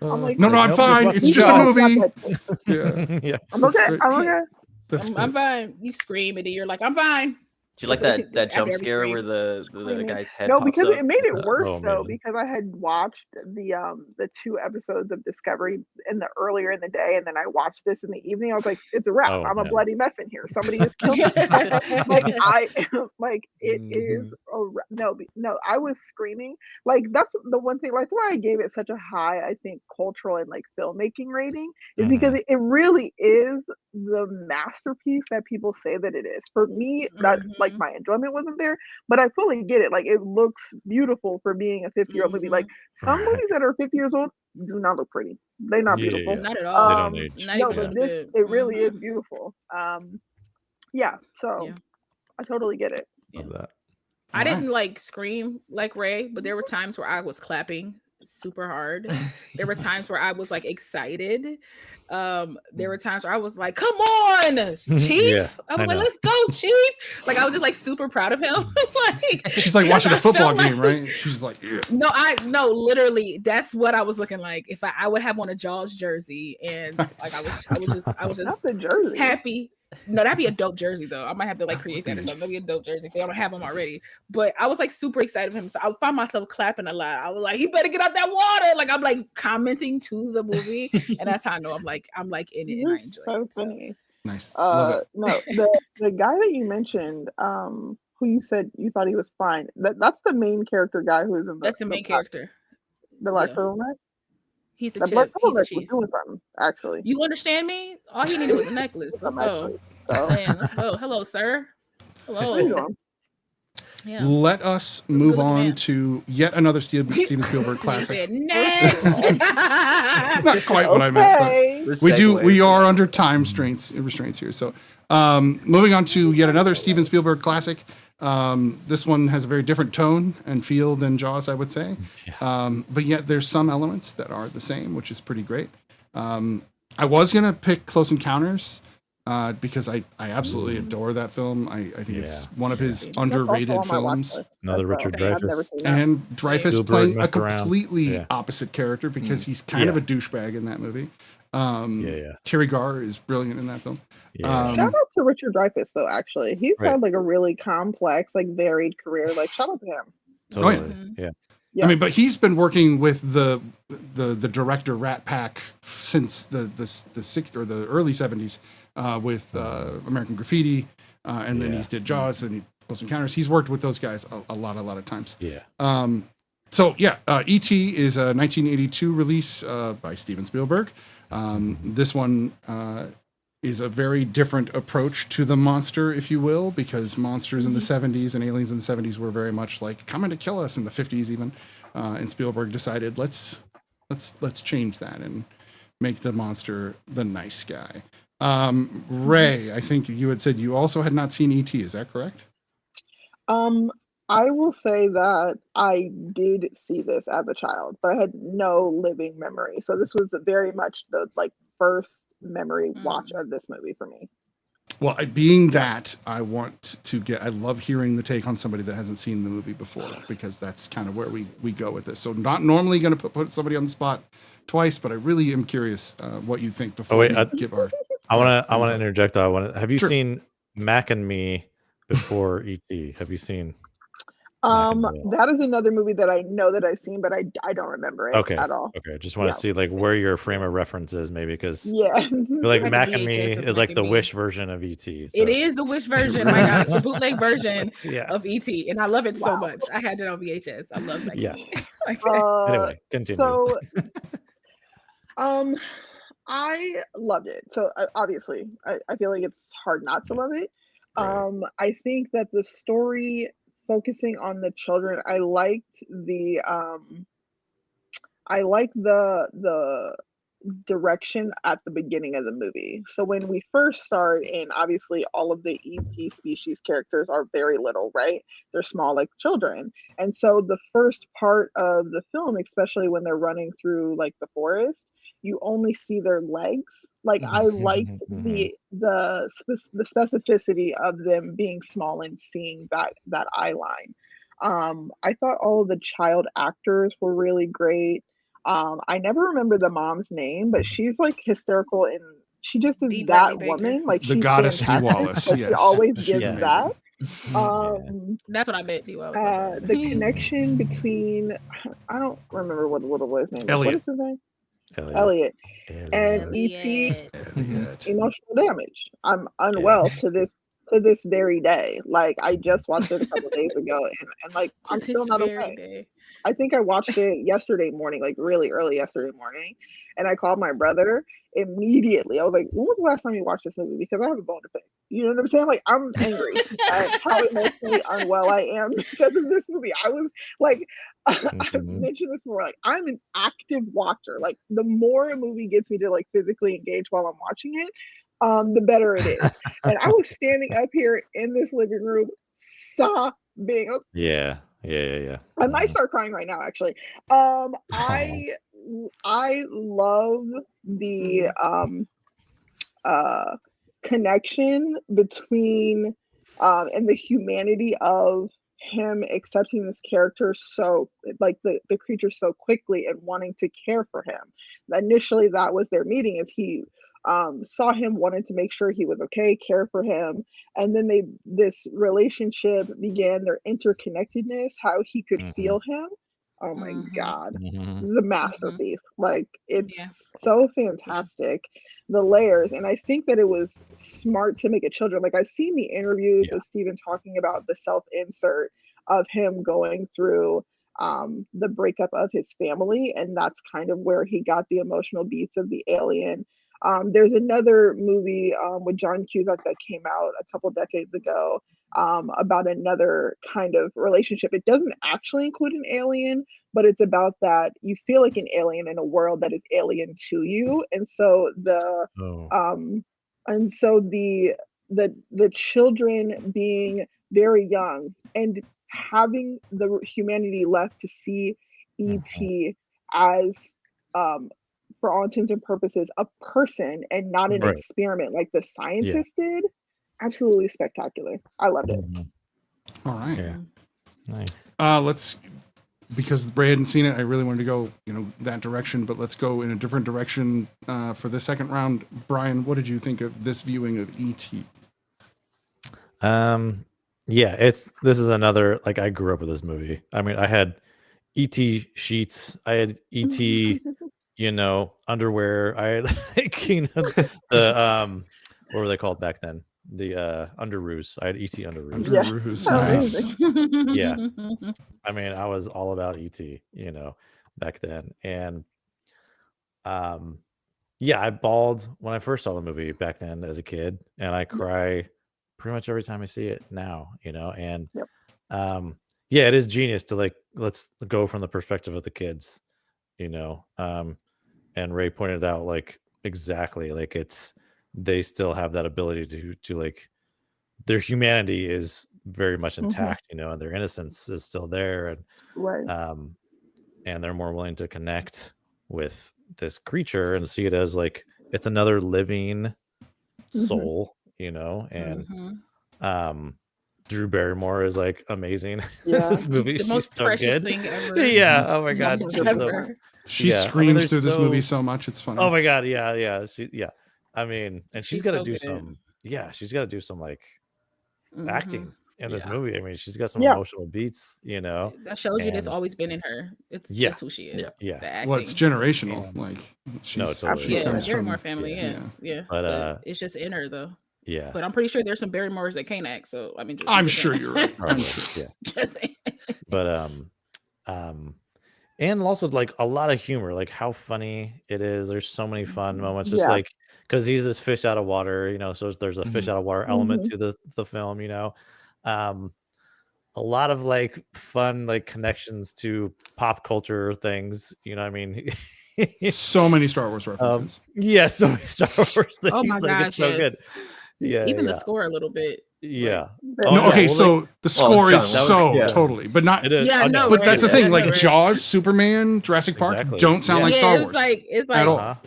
I'm like, no, I'm Nope, fine. watch It's the just a Jaws. movie. Yeah. Yeah. I'm okay. I'm okay. I'm fine. You scream and then you're like, I'm fine. Do you like It's that jump after every scare scream. where the guy's head No, pops because up? it made it worse Oh, though, man. because I had watched the 2 episodes of Discovery earlier in the day, and then I watched this in the evening. I was like, it's a wrap. Oh, I'm a man. bloody mess in here. Somebody is killing me. Like it is no, I was screaming. Like that's the one thing, like why I gave it such a high, I think, cultural and like filmmaking rating is because it really is the masterpiece that people say that it is. For me, that like my enjoyment wasn't there, but I fully get it. Like it looks beautiful for being a 50-year-old movie. Like some movies that are 50 years old do not look pretty. They're not beautiful. Not at all. They don't age. Not No, even a but little this bit. it really is beautiful. Yeah, so Yeah. I totally get it. Love that. I didn't like scream like Ray, but there were times where I was clapping super hard. There were times where I was like excited. There were times where I was like, "Come on, Chief!" Yeah, I was I like, know. "Let's go, Chief!" Like I was just like super proud of him. Like She's like watching a I felt football like- game, right? She's like, yeah. No, literally, that's what I was looking like. If I would have on a Jaws jersey, and like I was Not just the jersey. happy. No, that'd be a dope jersey though. I might have to like create that or something. That'd be a dope jersey if they don't have them already. But I was like super excited for him. So I found myself clapping a lot. I was like, he better get out that water. Like I'm like commenting to the movie. And that's how I know I'm like in it You're and I enjoy so it. So. funny. Nice. Love it. No, the guy that you mentioned, who you said you thought he was fine. That's the main character guy who is in That's the main character. The black Yeah. turtleneck. He's the The black chip. He's the turtleneck was chief. doing something actually. You understand me? All he needed was a necklace. Let's go. So Man, let's go. Hello, sir. how you Hello. doing? Yeah. Let us a move good on man. to yet another Steven Spielberg He classic. said, next. Not quite what I meant, but Okay. we are under time restraints here. So moving on to yet another Steven Spielberg classic. This one has a very different tone and feel than Jaws, I would say. But yet there's some elements that are the same, which is pretty great. I was going to pick Close Encounters because I absolutely adore that film. I think it's one of his underrated films. Another Richard Dreyfuss. And Dreyfuss Spielberg playing a messed around. completely opposite character because he's kind of a douchebag in that movie. Terry Garr is brilliant in that film. Shout out to Richard Dreyfuss though. Actually, he's had like a really complex, like varied career. Like shout out to him. Totally. Yeah. I mean, but he's been working with the director Rat Pack since the 60s or the early 70s with American Graffiti, and then he did Jaws and Close Encounters. He's worked with those guys a lot of times. Yeah. So E.T. is a 1982 release by Steven Spielberg. This one is a very different approach to the monster, if you will, because monsters in the 70s and aliens in the 70s were very much like coming to kill us in the 50s even. And Spielberg decided let's change that and make the monster the nice guy. Ray, I think you had said you also had not seen E.T. Is that correct? I will say that I did see this as a child, but I had no living memory. So this was very much the first memory watch of this movie for me. Well, being that, I love hearing the take on somebody that hasn't seen the movie before, because that's kind of where we go with this. So not normally going to put somebody on the spot twice, but I really am curious what you think before we give our... I want to interject though. Have you seen Mac and Me before E.T.? Have you seen? That is another movie that I know that I've seen, but I don't remember it at all. Okay, just want to see where your frame of reference is, maybe, because I feel like Like Mac a and Me VHS of is Mac like and the Me. Wish version of E.T. It is the Wish version. My God, it's the bootleg version Yeah. of E.T. And I love it so much. I had it on VHS. I love that. Yeah. Like, Anyway, continue. So, I loved it. So obviously, I feel like it's hard not to love it. I think that the story focusing on the children, I liked the direction at the beginning of the movie. So when we first start, and obviously all of the ET species characters are very little, right? They're small like children. And so the first part of the film, especially when they're running through like the forest, you only see their legs. Like I liked the specificity of them being small and seeing that eye line. I thought all of the child actors were really great. I never remember the mom's name, but she's like hysterical and she just is Dee that Bradley Baker. woman. Like The she's goddess Dee fantastic Wallace. because she Yes. always She's gives amazing. that. That's what I bet D Wallace. The connection between I don't remember what the little boy's name is. Elliot. What is his name? Elliot. And E.T. Elliot. emotional damage. I'm unwell to this very day. Like I just watched it a couple days ago, and like I'm still not okay. I think I watched it yesterday morning, like really early yesterday morning, and I called my brother immediately. I was like, "When was the last time you watched this movie?" Because I have a bone to pick. You know what I'm saying? Like I'm angry at how emotionally unwell I am because of this movie. I was like, I've mentioned this before. Like I'm an active watcher. Like the more a movie gets me to like physically engage while I'm watching it, the better it is. And I was standing up here in this living room, sobbing. Yeah. I might start crying right now, actually. I love the connection between and the humanity of him accepting this character so like the creature so quickly and wanting to care for him. Initially that was their meeting, is he saw him, wanted to make sure he was okay, care for him, and then this relationship began, their interconnectedness, how he could feel him. Oh my god, this is a masterpiece. Like it's so fantastic, the layers. And I think that it was smart to make it children. Like I've seen the interviews of Steven talking about the self-insert of him going through the breakup of his family, and that's kind of where he got the emotional beats of the alien. There's another movie with John Cusack that came out a couple decades ago about another kind of relationship. It doesn't actually include an alien, but it's about that you feel like an alien in a world that is alien to you. And so the children being very young and having the humanity left to see E.T. as for all intents and purposes, a person and not an experiment like the scientists did. Absolutely spectacular. I loved it. All right. Yeah. Nice. Because Bray hadn't seen it, I really wanted to go, that direction, but let's go in a different direction for the second round. Brian, what did you think of this viewing of E.T.? This is another, like, I grew up with this movie. I mean, I had E.T. sheets. I had E.T. underwear. I had the what were they called back then? The underoos. I had ET underoos. Yeah. I mean, I was all about ET, back then. And I bawled when I first saw the movie back then as a kid, and I cry pretty much every time I see it now, and it is genius to like, let's go from the perspective of the kids, and Ray pointed out, like, exactly, like, they still have that ability to like, their humanity is very much intact, and their innocence is still there, and and they're more willing to connect with this creature and see it as like it's another living soul, and Drew Barrymore is like amazing. This movie, the most so precious good. thing ever. Yeah. Oh my god. She screams through this movie so much. It's funny. Oh my god. Yeah. I mean, and she's got to do some. Yeah, she's got to do some like acting in this movie. I mean, she's got some emotional beats. That shows you that's always been in her. It's just who she is. Yeah. Well, it's generational. Like, totally. Barrymore family. Yeah. But it's just in her though. Yeah. But I'm pretty sure there's some Barrymores that can't act. So I mean, I'm sure you're right. Just saying. But and also like a lot of humor, like how funny it is. There's so many fun moments, just like because he's this fish out of water, so there's a fish out of water element to the film, a lot of like fun like connections to pop culture things, I mean. So many Star Wars references. So many Star Wars things. Oh my like, gosh, it's so good. Yeah, even the score a little bit. Yeah. So the score is totally, but not. It is. But that's the thing. Like Jaws, Superman, Jurassic Park don't sound like Star Wars. It's like at all.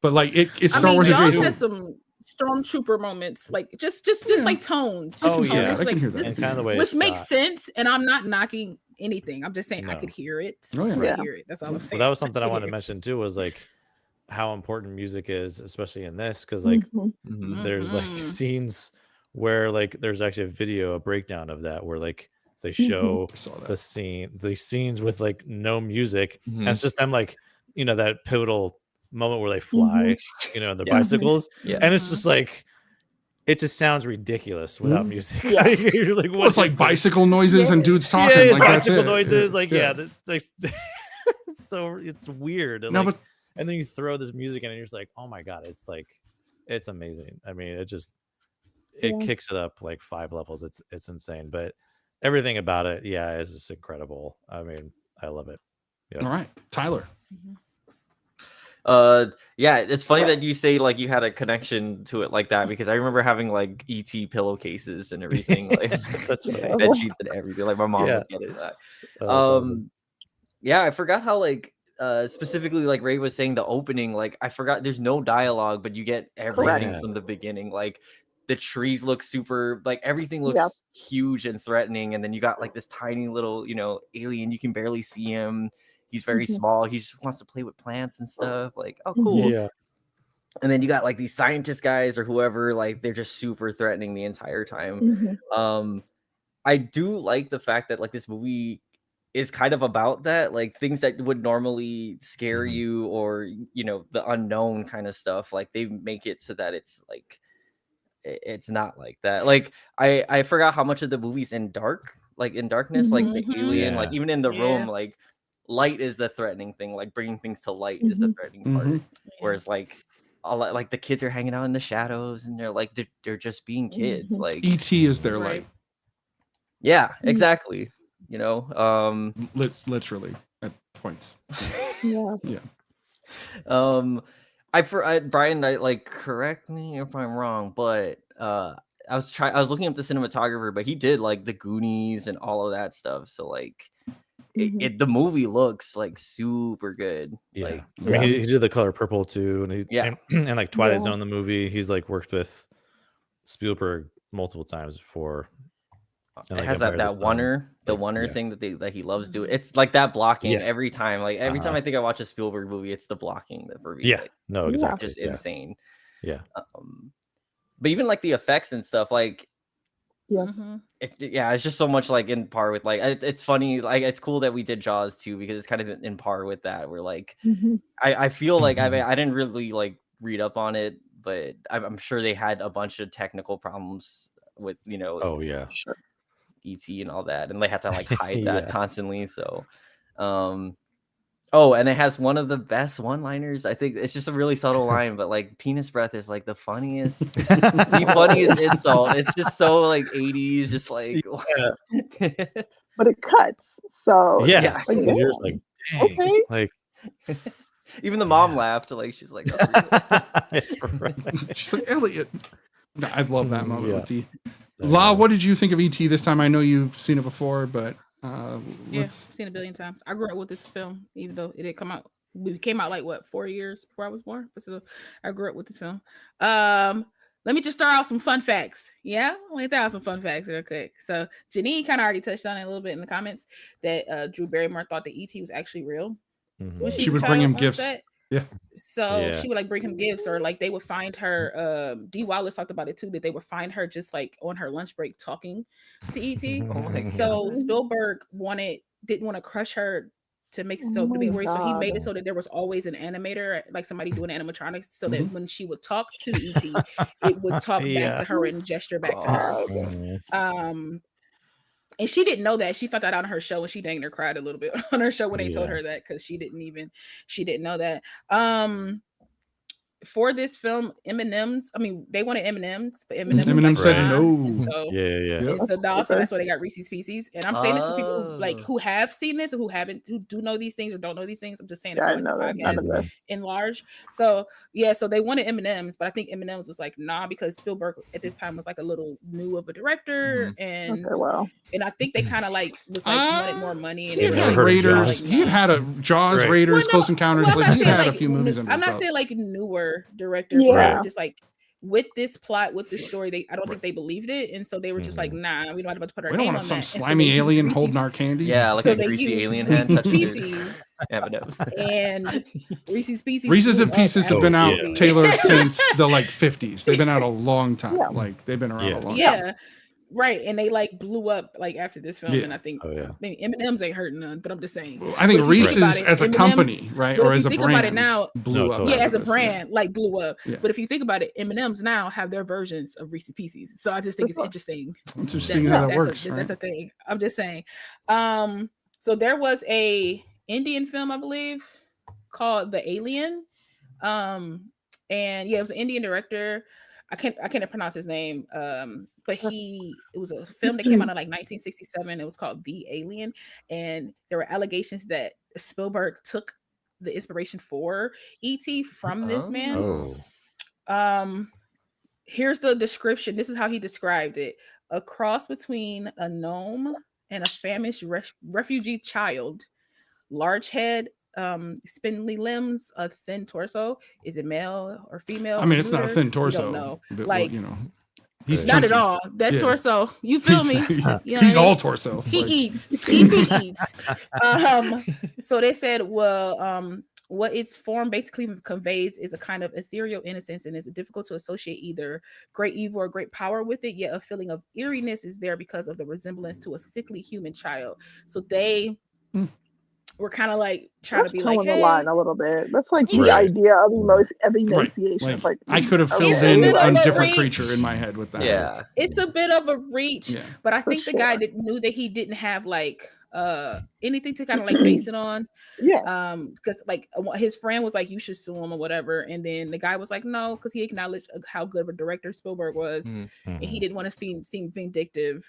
But like it's Star Wars Jaws adjacent. has some stormtrooper moments, like just like tones. I like, can hear that. Which makes sense, and I'm not knocking anything. I'm just saying I could hear it. Oh, yeah. I Yeah. hear it. That's all I'm saying. Well, that was something I could wanted to hear it. mention too, was like how important music is, especially in this, because like there's like scenes where like there's actually a video, a breakdown of that, where like they show the scenes with like no music, and it's just them like, you know, that pivotal moment where they fly, you know, the bicycles, and it's just like, it just sounds ridiculous without music. Yeah. You're like, Well, it's like bicycle noises and dudes talking. Yeah, it's like that's bicycle it. noises. Like, that's like, so it's weird. And, No, like, but and then you throw this music in, and you're just like, oh my god, it's like, it's amazing. I mean, it kicks it up like 5 levels. It's insane. But everything about it, is just incredible. I mean, I love it. Yep. All right, Tyler. It's funny that you say like you had a connection to it like that, because I remember having like ET pillowcases and everything, like That's funny. bed sheets and everything. Like my mom would get it. I forgot how like specifically like Ray was saying the opening, like I forgot there's no dialogue, but you get everything from the beginning. Like the trees look super, like everything looks huge and threatening, and then you got like this tiny little, you know, alien, you can barely see him. He's very small. He just wants to play with plants and stuff. Like, oh, cool. Yeah. And then you got like these scientist guys or whoever, like they're just super threatening the entire time. I do like the fact that like this movie is kind of about that, like things that would normally scare you, or, you know, the unknown kind of stuff. Like they make it so that it's like, it's not like that. Like I forgot how much of the movie's in darkness, like the alien, like even in the room, like light is the threatening thing, like bringing things to light is the threatening part. Whereas like like the kids are hanging out in the shadows, and they're like they're just being kids. Like ET is their light. Yeah, exactly. You know, literally at points. Brian, like correct me if I'm wrong, but I was looking up the cinematographer, but he did like the Goonies and all of that stuff. So like the movie looks like super good. Like I mean, he did The Color Purple too, and and like Twilight Zone, the movie. He's like worked with Spielberg multiple times before. It has that Wonder thing that he loves doing. It's like that blocking every time. Like every time I think I watch a Spielberg movie, it's the blocking that for me. Like, just insane. Yeah. But even like the effects and stuff, like it's just so much like in par with like it's funny. Like it's cool that we did Jaws too, because it's kind of in par with that. We're like, I feel like I didn't really like read up on it, but I'm sure they had a bunch of technical problems with, you know, ET and all that, and they had to like hide that constantly. So and it has one of the best one-liners. I think it's just a really subtle line, but like penis breath is like the funniest insult. It's just so like 80s, just like but it cuts. So like, you're just like, dang. Okay. Like even the mom laughed, like she's like she's like, Elliot. No, I love that moment with E.T. La, what did you think of E.T. this time? I know you've seen it before, but I've seen it a billion times. I grew up with this film, even though it didn't come out. It came out like what, 4 years before I was born. But still, I grew up with this film. Let me just throw out some fun facts. Yeah, let me throw out some fun facts real quick. So Janine kind of already touched on it a little bit in the comments that Drew Barrymore thought that E.T. was actually real. She would bring him gifts. So she would like bring him gifts, or like they would find her. Dee Wallace talked about it too, that they would find her just like on her lunch break talking to ET. So Spielberg didn't want to crush her to make it so to be worried. So he made it so that there was always an animator, like somebody doing animatronics, so that when she would talk to ET, it would talk back to her and gesture back to her. And she didn't know that. She found that out on her show, and she dang near cried a little bit on her show when they told her that, because she didn't know that. For this film, M&Ms, I mean, they wanted M&Ms, but Eminem said no. And so that's why they got Reese's Pieces. And I'm saying this for people who have seen this, or who do know these things or don't know these things. I'm just saying it for the podcast in large. So so they wanted M&Ms, but I think M&Ms was like, nah, because Spielberg at this time was like a little new of a director, and I think they kind of like was like wanted more money. And he had Raiders. He had a Jaws, Raiders, Close Encounters. Like he had a few movies. I'm not saying like newer director, just like with this plot, with this story, I don't think they believed it, and so they were just like, "Nah, we don't have to put our We don't name want on some that." slimy alien holding our candy. Yeah, like So a they greasy used alien hand Reese's touching Pieces, M&Ms. and Reese's Pieces. Reese's blew and up Pieces have after been this out, movie. Taylor, since the like 50s. They've been out a long time. Yeah. Like they've been around a long time. Yeah, right. And they like blew up like after this film, Yeah. and I think Oh, yeah. maybe M&Ms ain't hurting none, but I'm just saying. I think But if you think about Reese's it, as a M&Ms company, right, but or if as you a think brand, about it now, blew No, up. totally. yeah, as after a this, brand, like blew up. Yeah. But if you think about it, M&Ms now have their versions of Reese's Pieces. So I just think it's interesting. Interesting how that works, right? That's a thing. I'm just saying. So there was a Indian film, I believe, called The Alien. And yeah, it was an Indian director. I can't pronounce his name. But it was a film that came out in like 1967. It was called The Alien, and there were allegations that Spielberg took the inspiration for E.T. from this man. Oh. Here's the description. This is how he described it: a cross between a gnome and a famished refugee child. Large head, spindly limbs, a thin torso. Is it male or female? I mean, or it's not a neuter? thin We torso. don't know. But, Like, you know, he's not at chunky. all. That Yeah. torso. You feel me? You know He's what I all mean? torso. He like- eats. E.T. eats. So they said, well, what its form basically conveys is a kind of ethereal innocence, and it's difficult to associate either great evil or great power with it. Yet a feeling of eeriness is there because of the resemblance to a sickly human child. So they were kind of like trying That's to be towing like, the hey, line a little bit. That's like the Right. idea of emaciation. Like, It's like I could have okay. filled It's a in bit of a a different reach. creature in my head with that. Yeah. it's a bit of a reach, Yeah. but I For think the guy sure. knew that he didn't have like anything to kind of like base it on. Yeah. Because like his friend was like, you should sue him or whatever, and then the guy was like, no, because he acknowledged how good of a director Spielberg was, and he didn't want to seem vindictive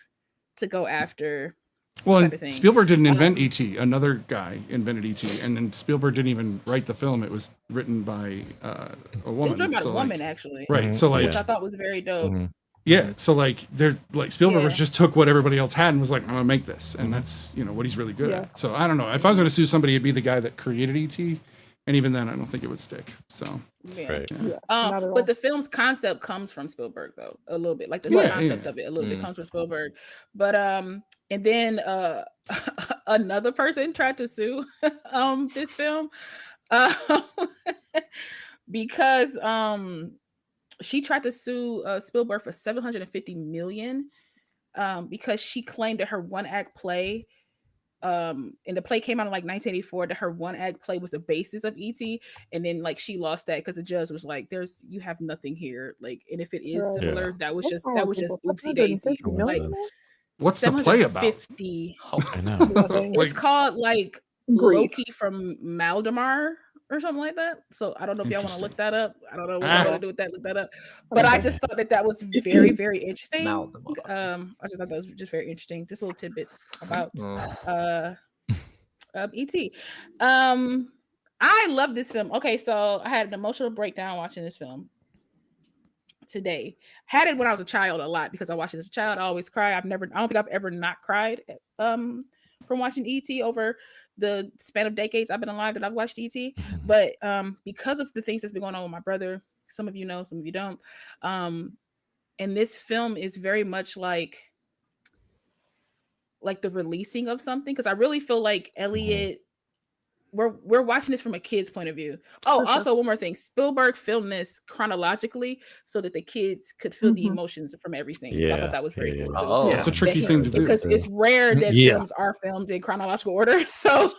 to go after. Well, type of and thing. Spielberg didn't invent E.T. Another guy invented E.T. And then Spielberg didn't even write the film. It was written by a woman. It was written by So, a like- woman, actually. Right. So like, Which I thought was very dope. yeah. So like, they're like Spielberg Yeah. just took what everybody else had and was like, I'm gonna make this, and that's what he's really good Yeah. at. So I don't know. If I was gonna sue somebody, it'd be the guy that created E.T. And even then, I don't think it would stick. So Yeah. Right. Yeah. Not at all. But the film's concept comes from Spielberg, though, a little bit. Like the Yeah, concept yeah. of it, a little bit comes from Spielberg. But and then another person tried to sue this film because she tried to sue Spielberg for $750 million because she claimed that her one-act play. And the play came out in like 1984, that her one act play was the basis of ET, and then like she lost that because the judge was like, you have nothing here, like, and if it is Right. similar, that was What's just wrong with oopsie people? daisies. $750 Like million? what's the play about? 750. I know. Nothing. It's called like Grief. Loki from Maldemar or something like that. So I don't know if y'all want to look that up. I don't know what y'all want to do with that. Look that up. But I just thought that was very, very interesting. Maldemar. I just thought that was just very interesting. Just little tidbits about E.T. I love this film. Okay, so I had an emotional breakdown watching this film today. Had it when I was a child a lot because I watched it as a child. I always cry. I don't think I've ever not cried from watching E.T. over the span of decades I've been alive that I've watched E.T. But because of the things that's been going on with my brother, some of you know, some of you don't. And this film is very much like the releasing of something, because I really feel like Elliot, we're watching this from a kid's point of view. Oh, also one more thing, Spielberg filmed this chronologically so that the kids could feel the emotions from every scene. So I thought that was very cool too. Oh, It's a tricky thing to do because it's rare that films are filmed in chronological order. So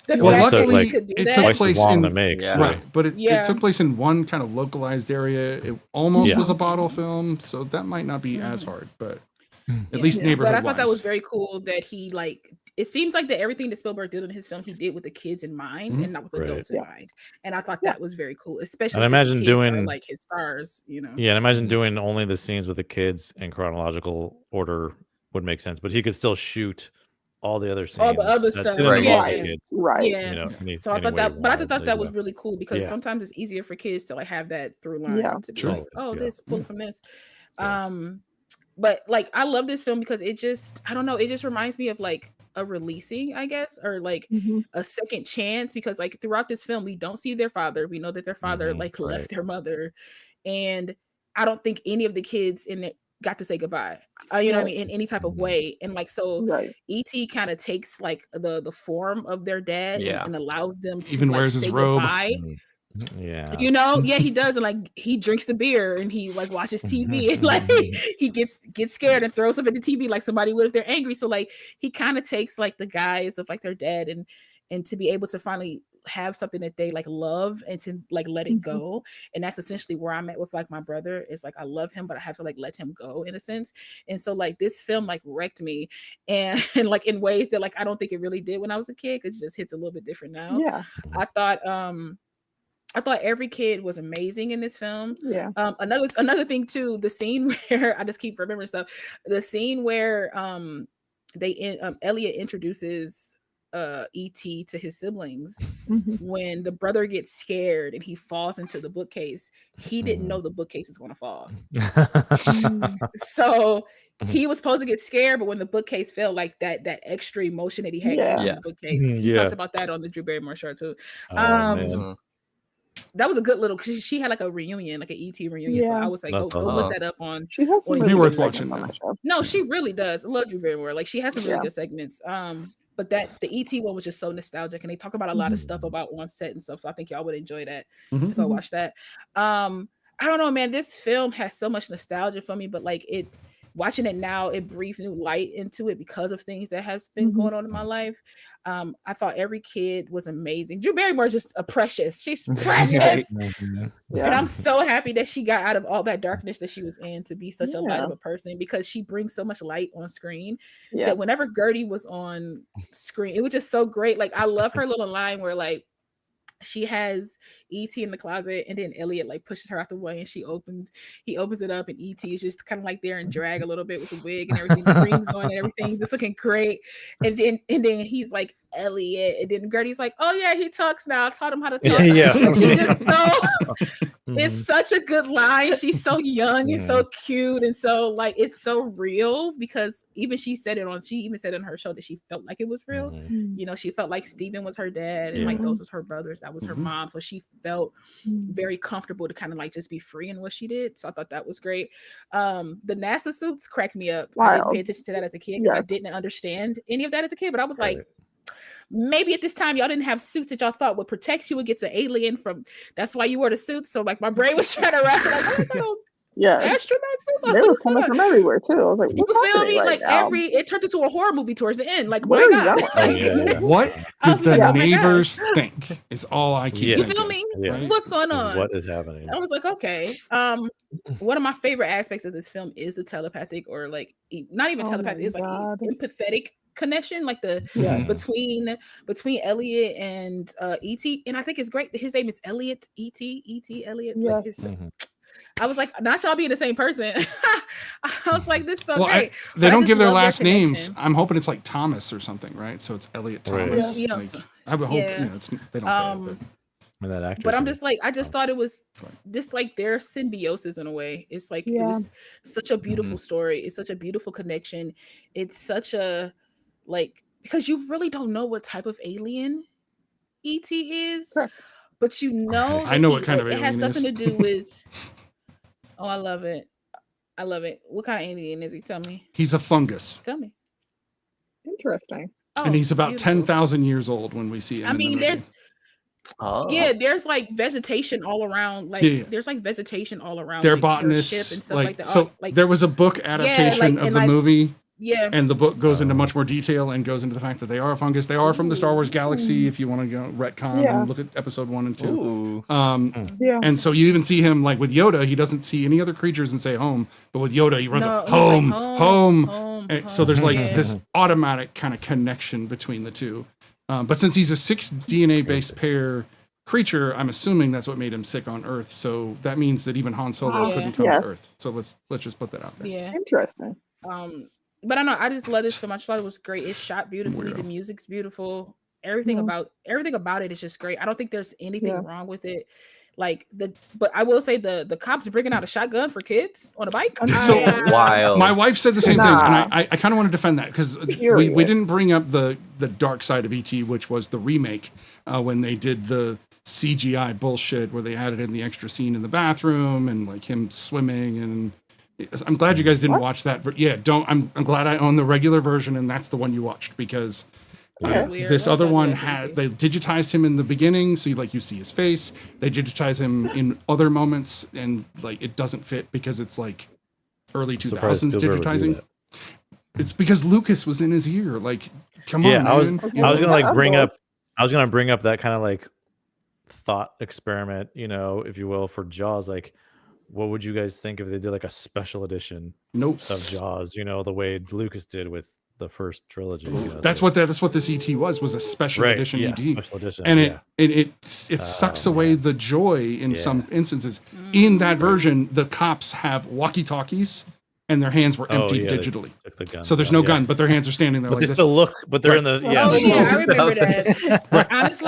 the Well, fact that luckily, he could do it that, took Twice as place long in to make. Yeah. too. right, but it took place in one kind of localized area. It almost was a bottle film, so that might not be as hard, but at least neighborhood. But I thought that was very cool that he it seems like that everything that Spielberg did in his film, he did with the kids in mind and not with adults in mind. And I thought that was very cool, especially And since imagine the kids are doing like his stars, you know. Yeah, and imagine doing only the scenes with the kids in chronological order would make sense, but he could still shoot all the other scenes. All the other that stuff. didn't involve the Right. kids, Right. Yeah. you know, So I any thought way that, he but I wanted thought to that do was really cool because Yeah. sometimes it's easier for kids to have that through line to be Sure. like, oh, Yeah. this pull from this. But I love this film because it just, I don't know, it just reminds me of a releasing, I guess, or a second chance, because throughout this film we don't see their father. We know that their father left their mother, and I don't think any of the kids in it got to say goodbye. You know what I mean? In any type of way. And like, so E.T. kind of takes like the form of their dad and allows them to even like wears say his robe. goodbye. Yeah. You know, he does. And like, he drinks the beer and he like watches TV and like he gets scared and throws up at the TV like somebody would if they're angry. So like, he kind of takes like the guise of like their dad and to be able to finally have something that they like love and to like let it go. And that's essentially where I'm at with like my brother. Is like I love him, but I have to like let him go in a sense. And so like this film like wrecked me and like in ways that like I don't think it really did when I was a kid, because it just hits a little bit different now. I thought every kid was amazing in this film. Another thing too, the scene where I just keep remembering stuff. The scene where Elliot introduces E.T. to his siblings when the brother gets scared and he falls into the bookcase. He didn't know the bookcase is going to fall. So he was supposed to get scared, but when the bookcase fell, like that extra emotion that he had came from the bookcase. He talks about that on the Drew Barrymore show too. That was a good little, because she had like a reunion, like an ET reunion. So I was like, go look that up on. She has some really worth watching. No, she really does. I love Drew Barrymore. Like she has some really good segments. But the ET one was just so nostalgic, and they talk about a lot of stuff about on set and stuff. So I think y'all would enjoy that. To go watch that. I don't know, man. This film has so much nostalgia for me, but like watching it now, it breathed new light into it because of things that has been going on in my life. I thought every kid was amazing. Drew Barrymore is just a precious. She's precious. And I'm so happy that she got out of all that darkness that she was in to be such a light of a person, because she brings so much light on screen that whenever Gertie was on screen, it was just so great. Like I love her little line where like she has E.T. in the closet, and then Elliot like pushes her out the way, and he opens it up, and E.T. is just kind of like there in drag a little bit with the wig and everything, the rings on and everything, just looking great. And then he's like, Elliot, and then Gertie's like, oh yeah, he talks now. I taught him how to talk. Like, she's just so it's such a good line. She's so young and so cute, and so like it's so real, because she even said in her show that she felt like it was real. You know, she felt like Steven was her dad and like those was her brothers, that was her mom. So she felt very comfortable to kind of like just be free in what she did. So I thought that was great. The NASA suits cracked me up. I didn't pay attention to that as a kid because I didn't understand any of that as a kid, but I was like, maybe at this time y'all didn't have suits that y'all thought would protect you against an alien from. That's why you wore the suits. So like my brain was trying to wrap it like, astronaut suits. They were coming from everywhere too. I was like, you feel me? Like it turned into a horror movie towards the end. Like what what did the neighbors think is all I keep you feel me? What's going on? What is happening? I was like, okay. One of my favorite aspects of this film is the telepathic, or like not even telepathic, it's like empathetic connection, like the between Elliot and E.T. And I think it's great. His name is Elliot. E.T. Elliot. I was like, not y'all being the same person. I was like, this is so great. They don't give their last names. I'm hoping it's like Thomas or something, right? So it's Elliot Thomas. Like, I would hope they don't say it, but that actor. But I'm just like, I just thought it was this like their symbiosis in a way. It's like it was such a beautiful story. It's such a beautiful connection. It's such a like, because you really don't know what type of alien E.T. is, but you know, I know what kind of alien it has something to do with. Oh, I love it. I love it. What kind of alien is he? Tell me. He's a fungus. Tell me. Interesting. And he's about 10,000 years old when we see him. I mean, there's like vegetation all around. Like there's like vegetation all around. They're like, botanists ship and stuff like that. So like there was a book adaptation of the movie. Yeah. And the book goes into much more detail and goes into the fact that they are a fungus. They are from the Star Wars galaxy, if you want to retcon and look at episode 1 and 2. And so you even see him like with Yoda, he doesn't see any other creatures and say home, but with Yoda he runs up home. So there's like this automatic kind of connection between the two. But since he's a 6 DNA based pair creature, I'm assuming that's what made him sick on Earth. So that means that even Han Solo couldn't come to Earth. So let's just put that out there. Yeah. Interesting. But I know I just love it so much. I thought it was great. It's shot beautifully. The music's beautiful. Everything about it is just great. I don't think there's anything wrong with it. Like but I will say the cops bringing out a shotgun for kids on a bike. So wild. My wife said the same thing, and I kind of want to defend that because we didn't bring up the dark side of ET, which was the remake when they did the CGI bullshit where they added in the extra scene in the bathroom and like him swimming. And I'm glad you guys didn't watch that. Yeah, don't. I'm glad I own the regular version and that's the one you watched because this other one they digitized him in the beginning, so you see his face. They digitize him in other moments, and like it doesn't fit because it's like early 2000s digitizing. It's because Lucas was in his ear. Like, come on, man. I was gonna bring up that kind of like thought experiment, if you will, for Jaws. Like, what would you guys think if they did like a special edition of Jaws? The way Lucas did with the first trilogy. That's what this ET was a special edition ET. Special edition, and it sucks away the joy in some instances. In that version, the cops have walkie-talkies and their hands were emptied digitally. So there's no gun, but their hands are standing there. But they still look, but they're in the I remember that. Right. Honestly,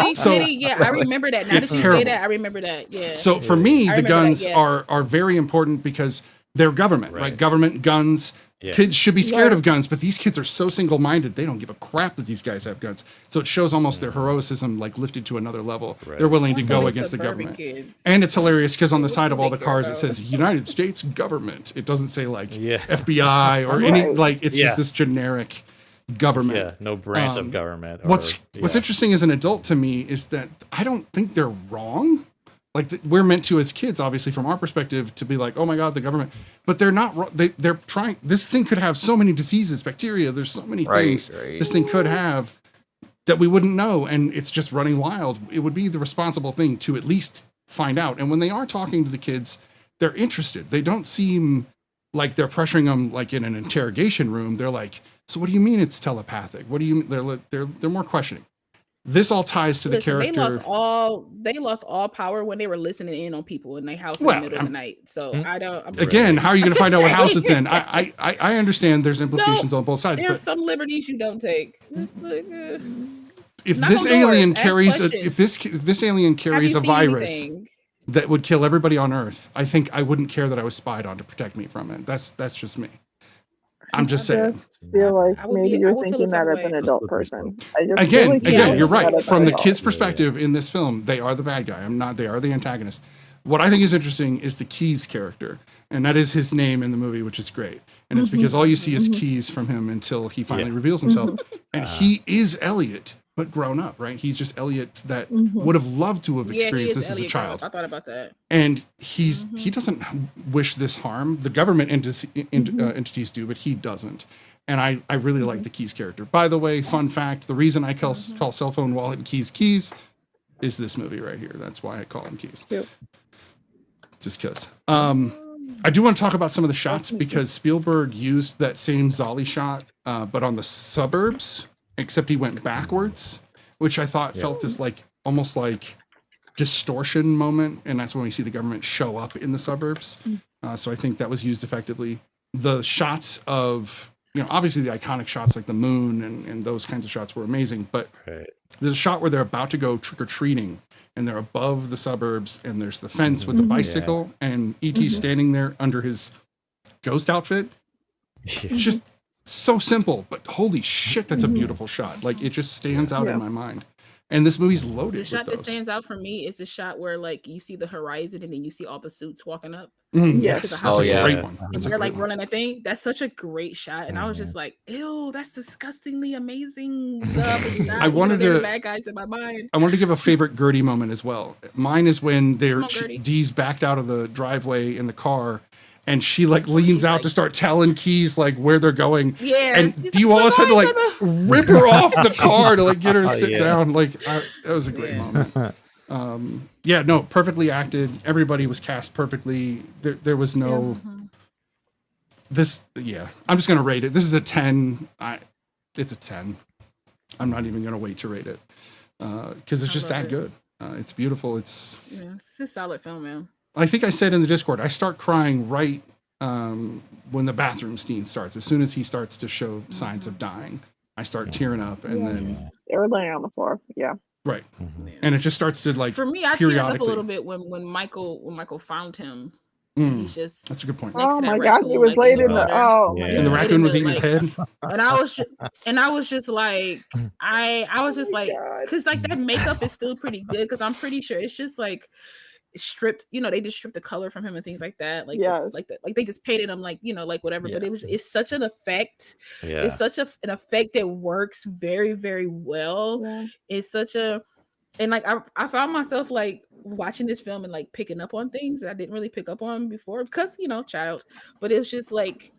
I remember that. Now that you say that, I remember that. Yeah. So for me, the guns are very important because they're government, right? Government guns. Yeah. Kids should be scared of guns, but these kids are so single-minded, they don't give a crap that these guys have guns. So it shows almost their heroism like lifted to another level. Right. They're willing to go against the government. Kids. And it's hilarious because on the side of all the cars it says United States government. It doesn't say like FBI or any it's just this generic government. Yeah, no branch of government. What's interesting as an adult to me is that I don't think they're wrong. Like we're meant to, as kids, obviously, from our perspective, to be like, oh my God, the government. But they're not. They're trying. This thing could have so many diseases, bacteria. There's so many things this thing could have that we wouldn't know, and it's just running wild. It would be the responsible thing to at least find out. And when they are talking to the kids, they're interested. They don't seem like they're pressuring them like in an interrogation room. They're like, so what do you mean it's telepathic? What do you mean? They're more questioning. This all ties to the character. They lost all power when they were listening in on people in their house in the middle of the night. So I don't. How are you going to find out what house it's in? I understand there's implications on both sides. There are some liberties you don't take. If this alien carries a virus that would kill everybody on Earth, I think I wouldn't care that I was spied on to protect me from it. That's just me. I'm just saying. I feel like maybe you're thinking that as an adult person. Again, you're right. From the kid's perspective in this film, they are the bad guy. They are the antagonist. What I think is interesting is the Keys character. And that is his name in the movie, which is great. And it's because all you see is keys from him until he finally reveals himself. And he is Elliot, but grown up, right? He's just Elliot that would have loved to have experienced this as a child. I thought about that. And he doesn't wish this harm. The government entities do, but he doesn't. And I really like the Keys character. By the way, fun fact, the reason I call cell phone wallet Keys is this movie right here. That's why I call him Keys. Yep. Just because. I do want to talk about some of the shots because Spielberg used that same Zolly shot, but on the suburbs, except he went backwards, which I thought felt this like almost like distortion moment. And that's when we see the government show up in the suburbs. So I think that was used effectively. The shots of, obviously the iconic shots like the moon and those kinds of shots were amazing, but there's a shot where they're about to go trick-or-treating and they're above the suburbs and there's the fence with the bicycle and E.T. standing there under his ghost outfit. It's just so simple, but holy shit, that's a beautiful shot. Like it just stands out in my mind. And this movie's loaded. The shot that stands out for me is the shot where like you see the horizon and then you see all the suits walking up. Yes. That's a great one. And they're like running a thing. That's such a great shot. And I was just like, ew, that's disgustingly amazing. I wanted to bad guys in my mind. I wanted to give a favorite Gertie moment as well. Mine is when Dee's backed out of the driveway in the car. And she like leans out to start telling Keys like where they're going. Yeah. And Dee Wallace had to like rip her off the car to like get her to sit down. Like that was a great moment. Perfectly acted. Everybody was cast perfectly. There was no I'm just gonna rate it. This is a 10. It's a 10. I'm not even gonna wait to rate it. Because it's just that good. It's beautiful. It's a solid film, man. I think I said in the Discord, I start crying right when the bathroom scene starts. As soon as he starts to show signs of dying, I start tearing up, and then they were laying on the floor. Yeah, right. And it just starts to like. For me, I teared up a little bit when Michael found him He's just that's a good point. next Oh to that my god, raccoon, he was like, laid in in the the. water. Oh my Yeah. And the god. raccoon was Like, eating his head. And I was just like, I was just like, God. because like that makeup is still pretty good, because I'm pretty sure it's just like stripped, they just stripped the color from him and things like that, like Yes. like they just painted him like like whatever, but it's such an effect. Yeah. It's such an effect that works very, very well. Yeah. It's such a, and like I found myself like watching this film and like picking up on things that I didn't really pick up on before, because child, but it was just like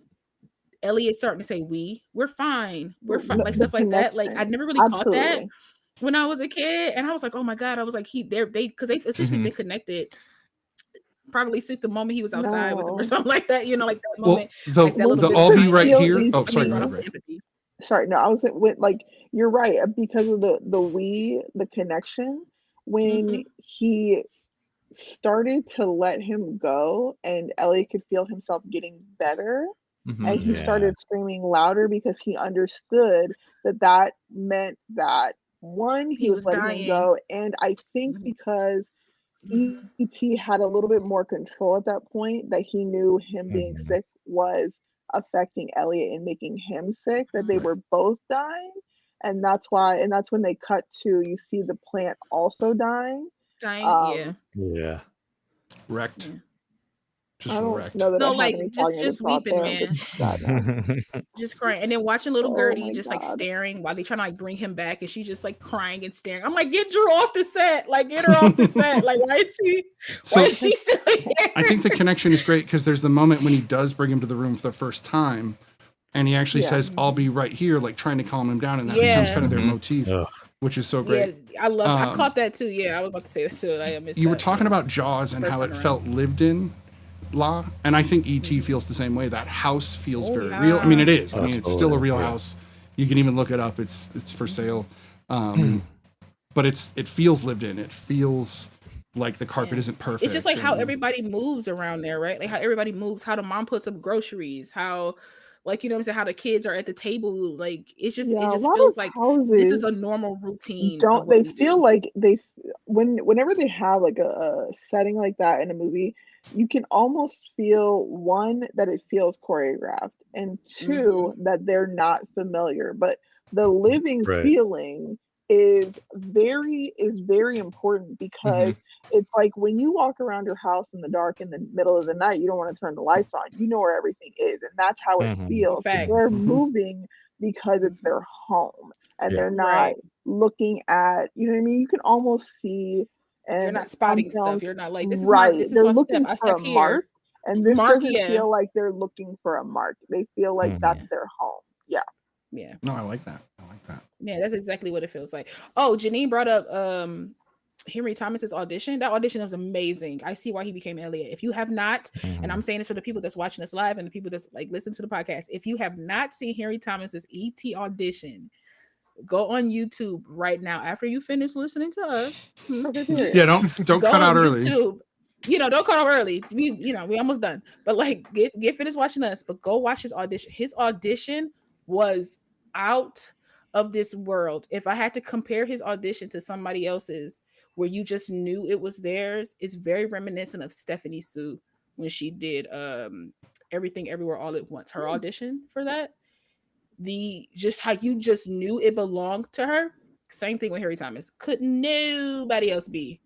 Elliot starting to say we're fine, like stuff like that. Like I never really caught that Absolutely. when I was a kid, and I was like, oh my god, I was like, because they've essentially been connected probably since the moment he was outside with him or something like that, like that moment. Well, like that little the bit I'll of be time, right like, here. feels Oh, sorry, easy. go brought ahead, up Ray. empathy. Sorry, no, I was with like you're right because of the connection when he started to let him go and Elliot could feel himself getting better and he started screaming louder because he understood that meant that one, he was letting him dying. go, and I think because E.T. had a little bit more control at that point, that he knew him being sick was affecting Elliot and making him sick, that they were both dying, and that's when they cut to, you see the plant also dying. Yeah. Wrecked. I Just don't wrecked. know that No, I have like any just weeping, man. Just crying, and then watching little Oh Gertie my just like God. staring while they trying to like bring him back, and she's just like crying and staring. I'm like, get Drew off the set, like get her off the set. Like why is she still here? I think the connection is great because there's the moment when he does bring him to the room for the first time, and he actually says, "I'll be right here," like trying to calm him down, and that becomes kind of their motif, which is so great. Yeah, I caught that too. Yeah, I was about to say that too. I missed You were that, talking about Jaws and how it felt lived in, and I think E.T. feels the same way. That house feels very real. I mean, it is. I mean, it's still a real house. You can even look it up. It's for sale. But it feels lived in. It feels like the carpet isn't perfect. It's just like how everybody moves around there, right? Like how everybody moves, how the mom puts up groceries, how like what I'm saying, how the kids are at the table. Like it just feels like this is a normal routine. They feel like whenever they have like a setting like that in a movie, you can almost feel one that it feels choreographed, and two that they're not familiar. But the living feeling is very important because it's like when you walk around your house in the dark in the middle of the night, you don't want to turn the lights on. You know where everything is, and that's how it feels. They're moving because it's their home, and they're not looking at, you know what I mean? You can almost see, and you're not spotting stuff. You're not like, this is they're my looking step. I for a step here. mark, and this doesn't feel like they're looking for a mark. They feel like that's their home. Yeah. No, I like that. Yeah, that's exactly what it feels like. Oh, Janine brought up Henry Thomas's audition. That audition was amazing. I see why he became Elliot. If you have not, and I'm saying this for the people that's watching us live and the people that's like listen to the podcast, if you have not seen Henry Thomas's ET audition, go on YouTube right now after you finish listening to us. Yeah, don't cut out early. YouTube. Don't cut out early. We almost done. But like get finished watching us, but go watch his audition. His audition was out of this world. If I had to compare his audition to somebody else's where you just knew it was theirs, it's very reminiscent of Stephanie Sue when she did Everything Everywhere All at Once. Her audition for that, just how you just knew it belonged to her. Same thing with Harry Thomas. Could nobody else be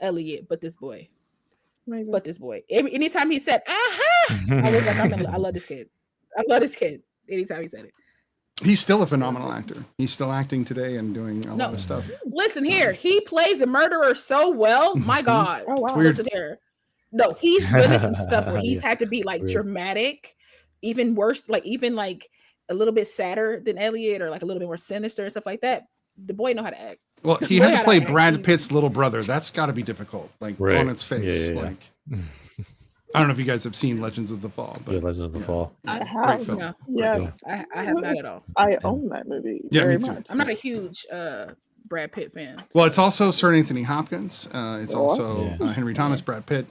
Elliot but this boy. But this boy. Anytime he said "aha," I was like, I love this kid. I love this kid. Anytime he said it. He's still a phenomenal actor. He's still acting today and doing a lot of stuff. Listen here, he plays a murderer so well. My God. Oh, wow. Listen here. No, he's good at some stuff where he's had to be like dramatic, even worse, like even like a little bit sadder than Elliot, or like a little bit more sinister and stuff like that. The boy know how to act. Well, he had to play Brad Pitt's little brother. That's got to be difficult, like on its face. Yeah. Like, I don't know if you guys have seen Legends of the Fall, but Legends of the Fall. I have. Yeah, I have not at all. I own that movie. Yeah, very me too. much. I'm not a huge Brad Pitt fan. Well, it's also Sir Anthony Hopkins. It's also Yeah. Henry Thomas, Brad Pitt.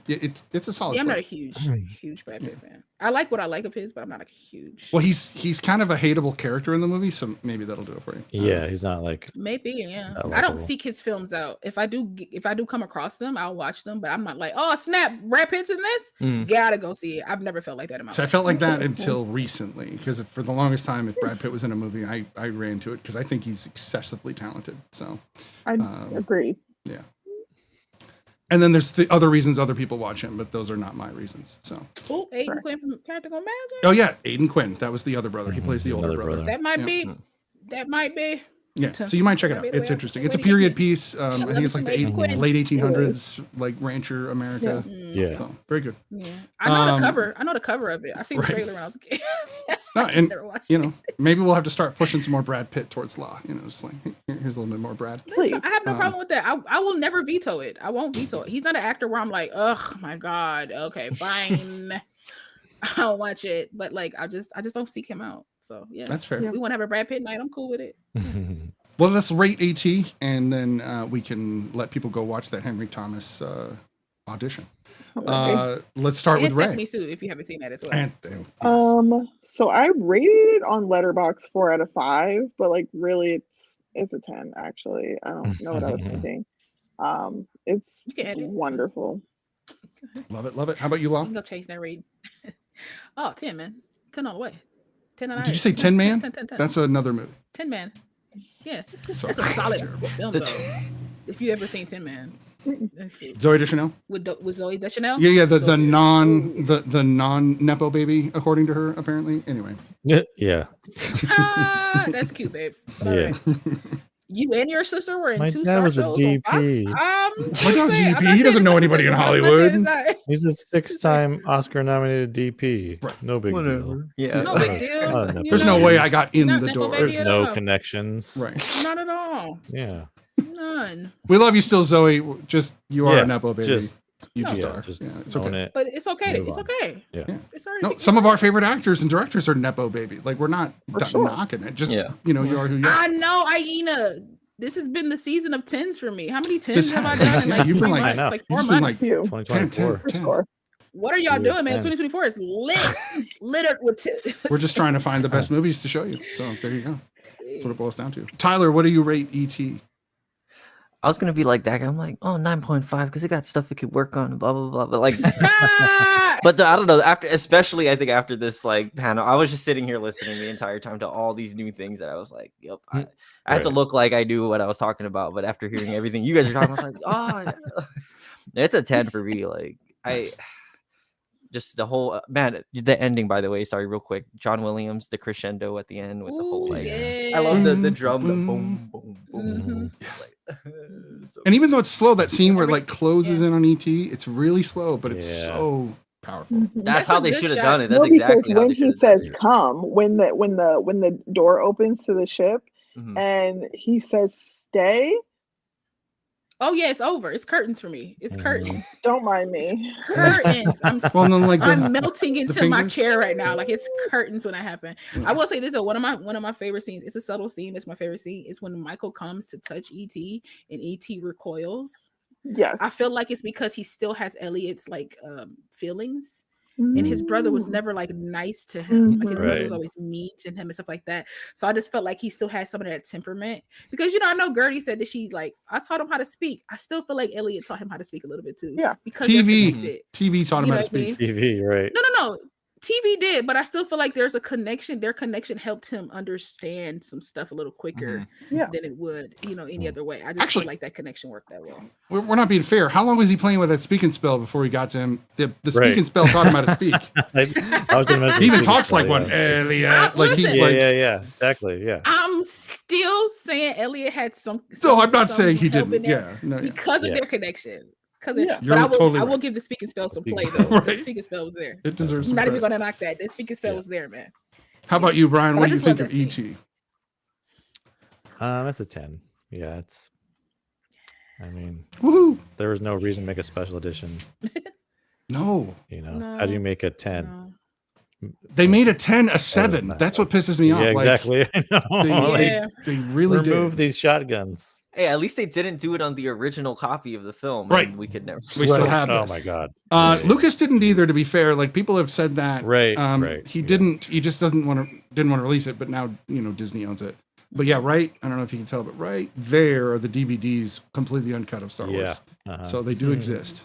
It's a solid. Yeah, I'm not a flick. huge Brad Pitt fan. I like what I like of his, but I'm not a huge. Well, he's kind of a hateable character in the movie, so maybe that'll do it for you. Yeah, he's not like Maybe, yeah. that I don't likable. seek his films out. If I do come across them, I'll watch them. But I'm not like, oh snap, Brad Pitt's in this. Gotta go see it. I've never felt like that in my So life. I felt like that until recently, because for the longest time, if Brad Pitt was in a movie, I ran to it because I think he's excessively talented. So I agree. Yeah. And then there's the other reasons other people watch him, but those are not my reasons. So. Oh, Aiden Quinn from Character Go Magic. Oh yeah, Aiden Quinn. That was the other brother. He plays the older brother. That might be. That might be. Yeah, so you might check it out. It's interesting. It's a period piece. I think it's like the late 1800s, like rancher America. Yeah. So, very good. Yeah, I know the cover. I know the cover of it. I've seen the trailer when I was a kid. And maybe we'll have to start pushing some more Brad Pitt towards law. Just like here's a little bit more Brad. Listen, I have no problem with that. I will never veto it. I won't veto it. He's not an actor where I'm like, oh my god, okay, fine. I'll watch it, but like I just don't seek him out. So yeah, that's fair. If we want to have a Brad Pitt night, I'm cool with it. Well, let's rate AT, and then we can let people go watch that Henry Thomas audition. Let's start with Ray. Me too, if you haven't seen that as well. So I rated it on Letterboxd 4 out of 5, but like really, it's a 10. Actually, I don't know what I was thinking. It's wonderful. Love it. How about you, Law? You can go change that read. 10, man. 10 all the way. 10 on. Did you say 10 Man? 10. That's another movie. 10 Man. Yeah, that's a solid film though. If you ever seen 10 Man. Zoe Deschanel with Zoe Deschanel. Yeah. The non nepo baby, according to her, apparently. Anyway. Yeah. That's cute, babes. Yeah. You and your sister were in My two dad Star was a shows DP. on Fox. My dad's a DP. He doesn't know anybody in Hollywood. He's a 6-time Oscar-nominated DP. Right. No big deal. Yeah. No big deal. There's no way I got in the door. There's no connections. Right. Not at all. Yeah. None. We love you still, Zoe. Just you are a nepo baby. Just you are. It's own okay. it. But it's okay. It's okay. Yeah. It's already. No, some of our favorite actors and directors are nepo babies. Like we're not knocking it. Just you are who you are. I know, Aina. This has been the season of 10s for me. How many 10s have I done in like you've been 3 like, months? Like 4 months. 2024. What are y'all doing, man? 2024 is littered with We're just trying to find the best movies to show you. So there you go. That's what it boils down to. Tyler, what do you rate E.T.? I was gonna be like that guy. I'm like, 9.5 because it got stuff it could work on, blah blah blah. But like, but I don't know. Especially I think after this like panel, I was just sitting here listening the entire time to all these new things that I was like, yep. I had to look like I knew what I was talking about. But after hearing everything you guys are talking, I was like, it's a 10 for me. Like just the whole the ending, by the way, sorry, real quick, John Williams, the crescendo at the end with the whole like I love the drum, the boom boom boom. And even though it's slow, that scene where it like closes in on ET, it's really slow, but it's so powerful. That's how they should have done it. That's exactly how when they he says come, when the door opens to the ship and he says stay. Oh yeah, it's over. It's curtains for me. It's curtains. Don't mind me. Curtains. I'm melting into my fingers? chair right now. Like it's curtains when that happened. I will say this though. One of my favorite scenes. It's a subtle scene. It's my favorite scene. It's when Michael comes to touch ET and ET recoils. Yes. I feel like it's because he still has Elliot's like feelings. And his brother was never like nice to him. Like his brother was always mean to him and stuff like that. So I just felt like he still had some of that temperament. Because I know Gertie said that she like I taught him how to speak. I still feel like Elliot taught him how to speak a little bit too. Yeah. Because TV taught him how to speak. TV, right? No. TV did, but I still feel like there's a connection. Their connection helped him understand some stuff a little quicker than it would, any other way. I just feel like that connection worked that well. We're not being fair. How long was he playing with that speaking spell before he got to him? The speaking spell taught him how to speak. I was gonna he even talks like one. Elliot. Yeah, exactly. Yeah. I'm still saying Elliot had some. No, I'm not saying he didn't. Because of their connection. But I will give the speaking spell some play though. The speaking spell was there. It deserves. I'm not even gonna knock that. The speaking spell was there, man. How about you, Brian? What do you think of ET? It's a 10. Yeah, it's. I mean, woohoo! There was no reason to make a special edition. No. How do you make a 10? They made a 10 a 7. That's what pisses me off. Yeah, exactly. I know. They really remove these shotguns. Hey, at least they didn't do it on the original copy of the film. Right. And we could never. We still have Oh this. my god. Lucas didn't either. To be fair, like people have said that. Right. He didn't. He just didn't want to release it. But now Disney owns it. But yeah, right. I don't know if you can tell, but right there are the DVDs completely uncut of Star Wars. Yeah. So they do exist.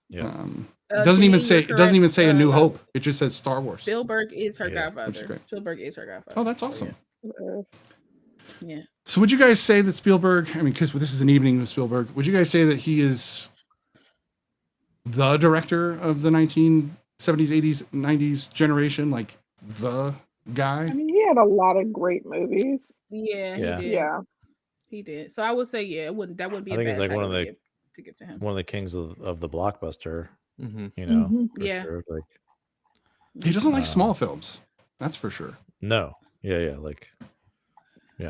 Yeah. It doesn't even say. It doesn't even say A New Hope. It just says Star Wars. Spielberg is her Which is godfather. great. Spielberg is her godfather. Oh, that's awesome. Yeah. So would you guys say that Spielberg, I mean, because this is an evening with Spielberg, would you guys say that he is the director of the 1970s, 80s, 90s generation? Like the guy? I mean, he had a lot of great movies. Yeah, Yeah. he did. Yeah. He did. So I would say, yeah, that wouldn't be I a think bad he's like one of title the to give to him. one of the kings of the blockbuster. Mhm. You know, Mhm. for Yeah. sure. Like He doesn't like small films. That's for sure. no, yeah, like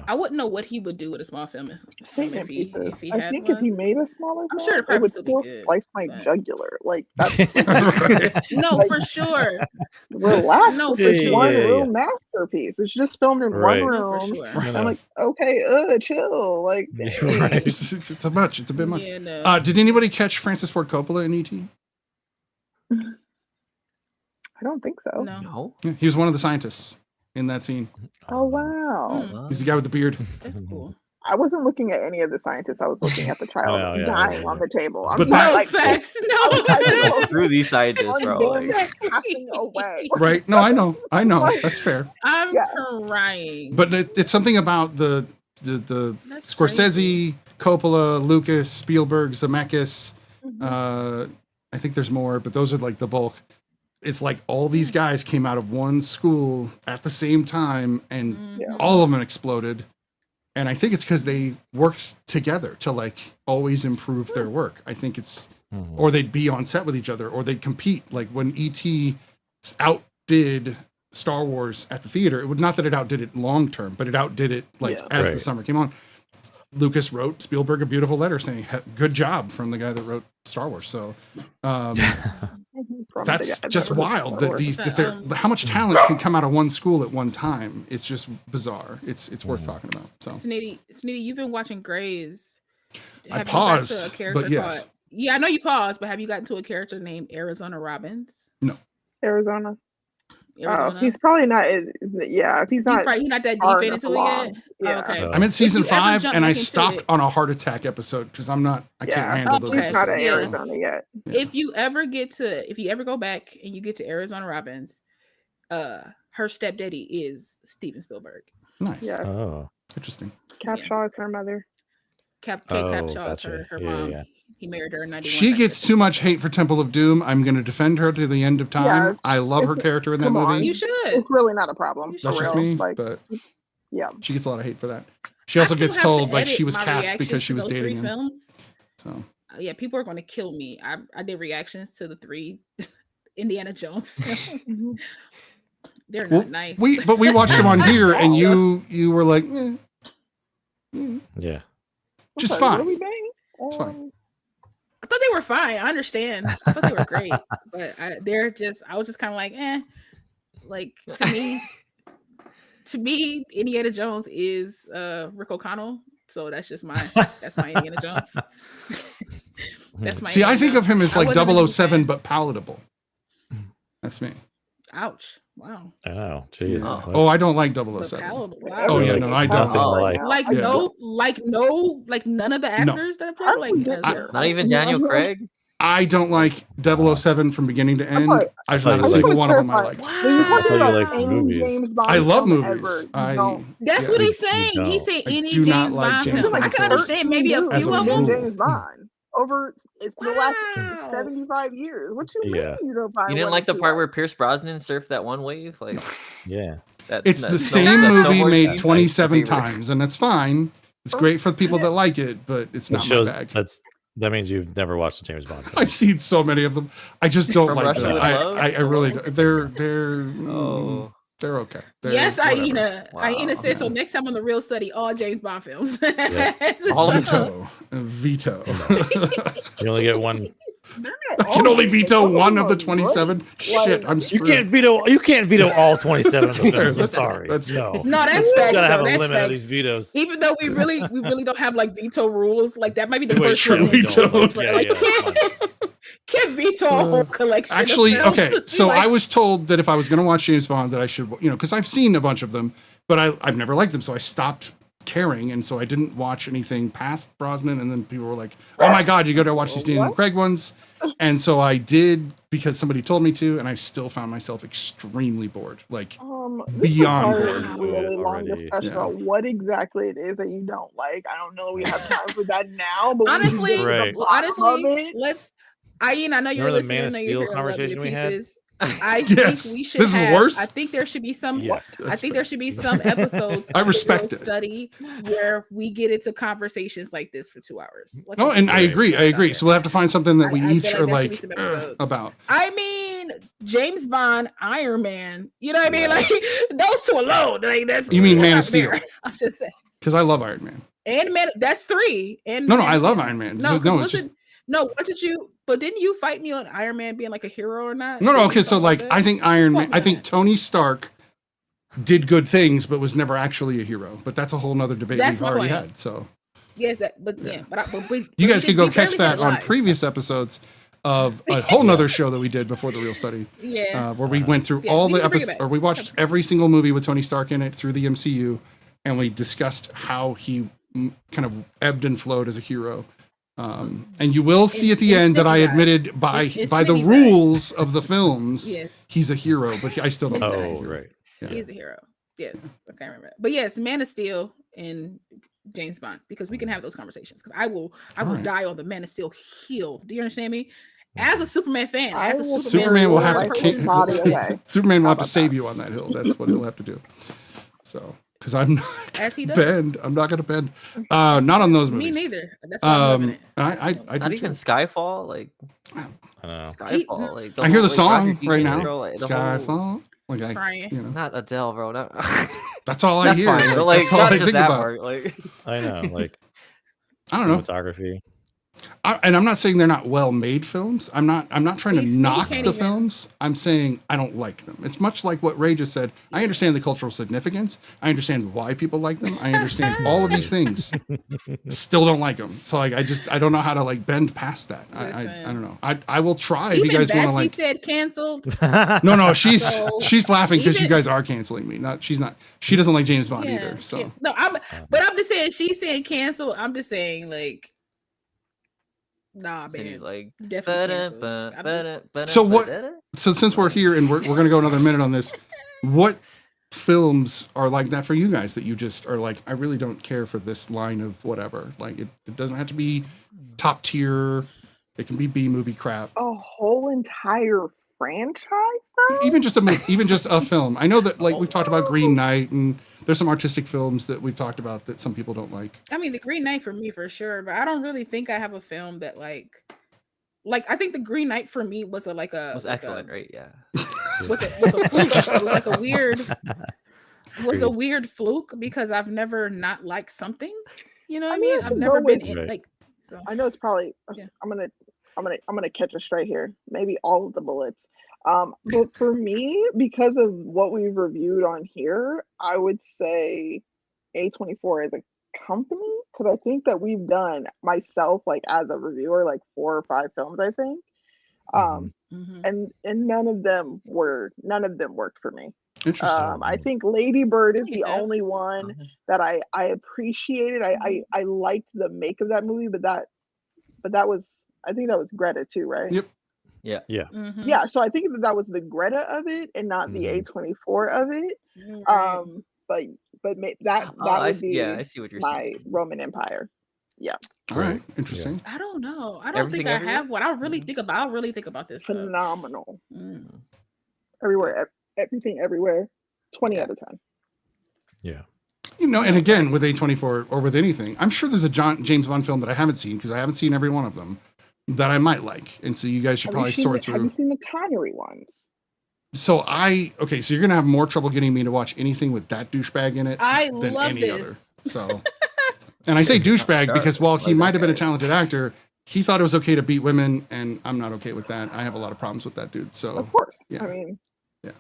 I wouldn't know what he would do with a small film Statement if he pieces. had I think one. if he made a smaller I'm film, sure the it purpose would would be still good, slice my but- jugular. Like that's No, Like- for sure. relax. No, It's for a sure. one Yeah. room masterpiece. It's just filmed in Right. one No, for room. sure. You know. I'm like, okay, chill. Like, Right. It's a much. It's a bit much. Yeah, no. Did anybody catch Francis Ford Coppola in E.T.? I don't think so. No. No. Yeah, he was one of the scientists in that scene. Oh wow. Mm, He's the guy with the beard. that's cool. I wasn't looking at any of the scientists. I was looking at the child know, yeah, dying yeah. on the table. I'm But sorry, that- No like, facts. No. Screw these scientists, bro. one Like, damn passing away. Right? No, I know. That's fair. I'm Yeah. crying. But it's something about the That's Scorsese, crazy. Coppola, Lucas, Spielberg, Zemeckis. Mhm. I think there's more, but those are like the bulk. It's like all these guys came out of one school at the same time, and Mhm. all of them exploded. And I think it's because they worked together to like always improve their work. I think it's, or they'd be on set with each other, or they'd compete. Like when E.T. outdid Star Wars at the theater, it would not that it outdid it long term, but it outdid it like Yeah. as the Right. summer came on. Lucas wrote Spielberg a beautiful letter saying, "Good job" from the guy that wrote Star Wars. So From the that's guy that just wrote wild Star that Wars. these So, that they're- how much talent can come out of one school at one time. It's just bizarre. It's worth talking about. So Snitty, you've been watching Grays. I Have you paused, got to a character but yes. called? Yeah, I know you paused, but have you gotten to a character named Arizona Robbins? Arizona. Arizona. He's probably not. Yeah, if he's not. He's not that far deep enough into it along. yet. Yeah. Okay. I'm in season If you ever 5 jump and I back into stopped it- on a heart attack episode because I can't handle those Okay. He's not in episodes. Arizona yet. If you ever go back and you get to Arizona Robbins, her stepdaddy is Steven Spielberg. Nice. Yeah. Oh, Interesting. Capshaw is her mother. Kate Oh, Capshaw is gotcha. her Yeah, mom. yeah. He married her in 91. She gets too much hate for Temple of Doom. I'm going to defend her to the end of time. Yeah, I love her it's- character in that come on. movie. You should. It's really not a problem. For That's just real. me, Like, but yeah. she gets a lot of hate for that. She also still gets have to told like edit she was my cast reactions because to she was those dating three him. films. So Yeah, people are going to kill me. I did reactions to the 3 Indiana Jones films. Mhm. They're well, not nice. we watched them on here, and you were like, yeah. just Okay, fine. Really bang? It's fine. I thought they were fine. I understand. I thought they were great, but I was just kind of like, like to me, Indiana Jones is Rick O'Connell. So that's my Indiana Jones. That's my See, I Indiana think of him Jones. as I like wasn't a huge 007, fan. but palatable. That's me. Ouch. Wow. Oh, jeez. Oh. Oh, I don't like But 007. palatable. Wow. Oh yeah, Like, no, I nothing don't. like. Like Yeah. none of the actors that play like Not even Daniel Craig. I don't like 007 from beginning to end. sorry. There's I not a thought you single liked- one of them I like. Wow. When you're talking I thought you about liked any movies. James Bond I love film movies. ever, you I don't. That's yeah, what he's saying. don't. He said I any do not James like Bond James film. Bond I can films. understand maybe a As few a of rule. them. James Bond over it's the last Wow. 75 years. What you Yeah. mean you don't find You didn't one like the that part you where Pierce Brosnan surfed that one wave? Like, Yeah. that's It's not- the snow- same the movie snowboard made scene? 27 Like, favorite. times, and that's fine. It's great for the people that like it, but it's That not shows my bag. that means you've never watched a James Bond film. I've seen so many of them. I just don't From like Russia them. with Love? I really don't. They're Oh. they're okay. They're Yes, whatever. Aina. Wow. Aina said so. Next time on the Real Study, all James Bond films. All of them. Veto. You only get one I can only veto one of the 27. Shit, I'm You screwed. can't veto all 27 of the films. I'm sorry. That's no. No, that's You facts. gotta have a That's limit of facts. these vetoes. Even though we really don't have like veto rules, like that might be the It's first true, one. we in existence, don't. where, Yeah, like, yeah, can't veto a whole collection. Actually, of films. okay. Be So like, I was told that if I was going to watch James Bond, that I should, because I've seen a bunch of them, but I've never liked them, so I stopped caring, and so I didn't watch anything past Brosnan. And then people were like, "Oh my God, you got to watch these Daniel Craig ones," and so I did because somebody told me to, and I still found myself extremely bored, like this beyond is bored. a really long already. discussion Yeah. about what exactly it is that you don't like. I don't know we have time for that now, but honestly, we can get to Right. the bottom of it. let's. I know you're Remember the Man listening. of I know Steel you're hearing conversation we had? pieces. I Yes. think we should This is have. worse? I think there should be some. Yeah, I think there should be some episodes. I of respect the it. Reel Study where we get into conversations like this for 2 hours. Like No, and I agree. So we'll have to find something that we I each feel are like there should be like some episodes. about. I mean, James Bond, Iron Man. You know what I mean? Like those two alone. Like that's. You mean that's Man not of Steel? fair. I'm just saying. Because I love Iron Man. And Man, that's 3. And No, Man I of love Steel. Iron Man. No, No, was it's just- it? No, what did you? But didn't you fight me on Iron Man being like a hero or not? No. Didn't Okay, you so talk like about that? I think Iron Man. Fuck I think that. Tony Stark did good things, but was never actually a hero. But that's a whole nother debate That's we've my already point. had. So Yes, that. But yeah, but you guys we can go barely catch had that it on live. previous episodes of a whole nother show that we did before the Reel Study. Yeah. Where we went through Yeah, all we the need to bring it episodes, back. or we watched every single movie with Tony Stark in it through the MCU, and we discussed how he kind of ebbed and flowed as a hero. And you will see at the in end that I Snippy's admitted eyes. by In by the Snippy's eyes. rules of the films, Yes. he's a hero, but I still don't. Snippy's think eyes. he's a Oh, hero. right. Yeah. He is a hero. Yes, I can't remember. But yes, Man of Steel and James Bond, because we can have those conversations. Because I will Alright. die on the Man of Steel hill. Do you understand me? As a Superman fan, I as a will Superman will have to person, kick- body away. Superman will have to about save that? you on that hill. That's what he'll have to do. So, because I'm not as he gonna does. bend. I'm not gonna bend. Not on those Me movies. neither. That's why I'm loving it. I Not do even too. Skyfall, like I don't know. Skyfall, like I hear the whole, like, song Roger right Deakins, now. bro, like, the whole- Skyfall. Like I, Crying. Not Adele, bro. Not, that's all I that's hear. fine, but like that's all not I just think that about. part. Like I know, like I don't know. cinematography. And I'm not saying they're not well-made films. I'm not trying to See, Smitty knock can't the even- films. I'm saying I don't like them. It's much like what Ray just said. I understand the cultural significance. I understand why people like them. I understand all of these things. Still don't like them. So like I don't know how to like bend past that. I don't know. I will try if you Even guys want to Betsy like. said canceled. No, she's So, she's laughing because you even- guys are canceling me. She's not. She doesn't like James Bond either. So yeah. No, I'm just saying she's saying cancel. I'm just saying like nah, and he's man. like Definitely canceled. I'm just- So what- so since we're here and we're gonna go another minute on this, what films are like that for you guys that you just are like, I really don't care for this line of whatever. Like it doesn't have to be top tier. It can be B movie crap. A whole entire franchise? though? Even just a film. I know that like we've talked about Green Knight and there's some artistic films that we've talked about that some people don't like. I mean, the Green Knight for me for sure, but I don't really think I have a film that like I think the Green Knight for me was was excellent, right? Yeah. Was a fluke. It was like a weird fluke because I've never not liked something. You know what I mean? I I've can never go been with- in Right. like so. I know it's probably Yeah. I'm gonna catch us straight here. Maybe all of the bullets. But for me, because of what we've reviewed on here, I would say A24 as a company, because I think that we've done myself like as a reviewer like 4 or 5 films, I think. Mhm. And none of them worked for me. Interesting. I think Lady Bird is I get the that. only one that I appreciated. I liked the make of that movie, but that was, I think that was Greta too, right? Yep. Mhm. Yeah, so I think that was the Greta of it and not the Mhm. A24 of it. Right. That I would see, be yeah, I see what you're my saying. Roman Empire. All right. Interesting. I don't know. I don't Everything think I Everywhere? have one. I'll really think about this stuff. Phenomenal. Mm. Everywhere, everything, everywhere. 20 out of 10. Yeah. You know, and again with A24 or with anything, I'm sure there's a James Bond film that I haven't seen because I haven't seen every one of them that I might like, and so you guys should probably sort Have you through. seen the Connery ones? So so you're gonna have more trouble getting me to watch anything with that douchebag in it I than love any this. other. So, and I say douchebag Sure. because while he Like might have been a that. talented actor, he thought it was okay to beat women, and I'm not okay with that. I have a lot of problems with that dude. So Of course. yeah.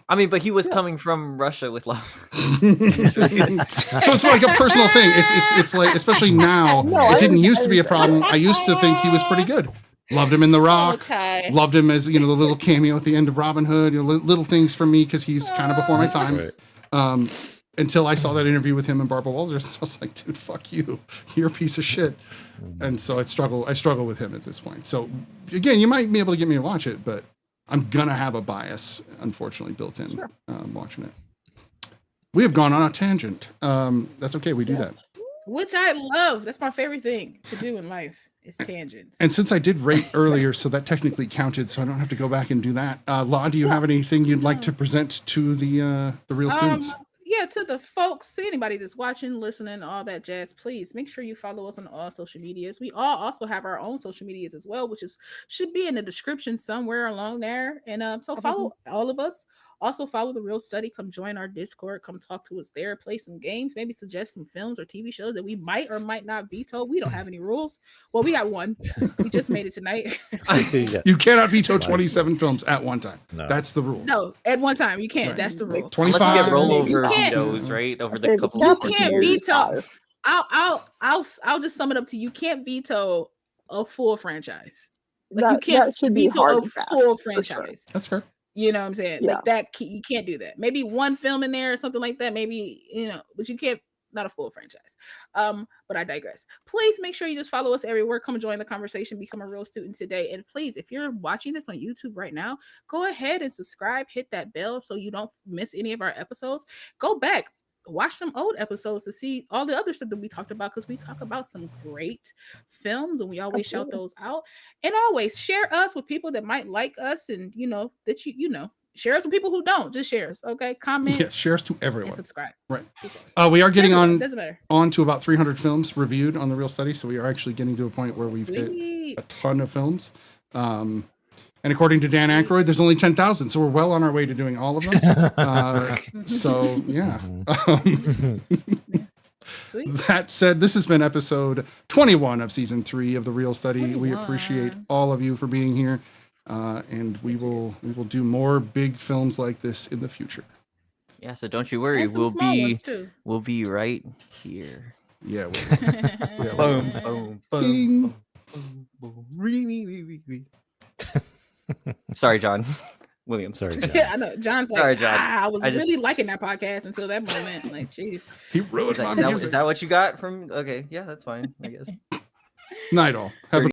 I mean, but he was coming from Russia with love. So it's like a personal thing. It's like, especially now, it didn't used to be a problem. I used to think he was pretty good. Loved him in The Rock. Okay. Loved him as, the little cameo at the end of Robin Hood. Little things for me because he's kind of before my time. Right. Until I saw that interview with him and Barbara Walters, I was like, dude, fuck you. You're a piece of shit. And so I struggle with him at this point. So again, you might be able to get me to watch it, but I'm gonna have a bias, unfortunately, built in watching it. We have gone on a tangent. That's okay. We do that. Which I love. That's my favorite thing to do in life is tangents. And since I did rate earlier, so that technically counted, so I don't have to go back and do that. Law, do you have anything you'd like to present to the real students? Yeah, to the folks, anybody that's watching, listening, all that jazz, please make sure you follow us on all social medias. We all also have our own social medias as well, which should be in the description somewhere along there. And so follow all of us. Also follow the Reel Study. Come join our Discord. Come talk to us there. Play some games. Maybe suggest some films or TV shows that we might or might not veto. We don't have any rules. Well, we got one. We just made it tonight. You cannot veto 27 films at one time. No. That's the rule. No, at one time you can't. Right. That's the rule. 25. Unless you get rollover You vetoes, right? Over the couple. You can't veto. I'll just sum it up to you. Can't veto a full franchise. Like you can't veto a full franchise. That's fair. You know what I'm saying? Like that, you can't do that. Maybe one film in there or something like that. Maybe, but you can't, not a full franchise. But I digress. Please make sure you just follow us everywhere. Come join the conversation, become a real student today. And please, if you're watching this on YouTube right now, go ahead and subscribe, hit that bell so you don't miss any of our episodes. Go back, watch some old episodes to see all the other stuff that we talked about, because we talk about some great films and we always shout those out. And always share us with people that might like us, and that share us with people who don't. Just share us, okay? Comment. Yeah, share us to everyone. And subscribe. Right. We are getting on to about 300 films reviewed on the Reel Study, so we are actually getting to a point where we've hit a ton of films. And according to Dan Aykroyd, there's only 10,000, so we're well on our way to doing all of them. So, yeah. That said, this has been episode 21 of season 3 of the Reel Study. 21. We appreciate all of you for being here, and we will do more big films like this in the future. Yeah, so don't you worry, we'll be right here. Yeah. Boom, boom, boom, boom. Sorry, John. William. Sorry, John. Yeah, I know. John's like, sorry, John. I was really liking that podcast until that moment. Like, jeez. He ruined my music. Is that what you got from? Okay, yeah, that's fine, I guess. Night all. Have a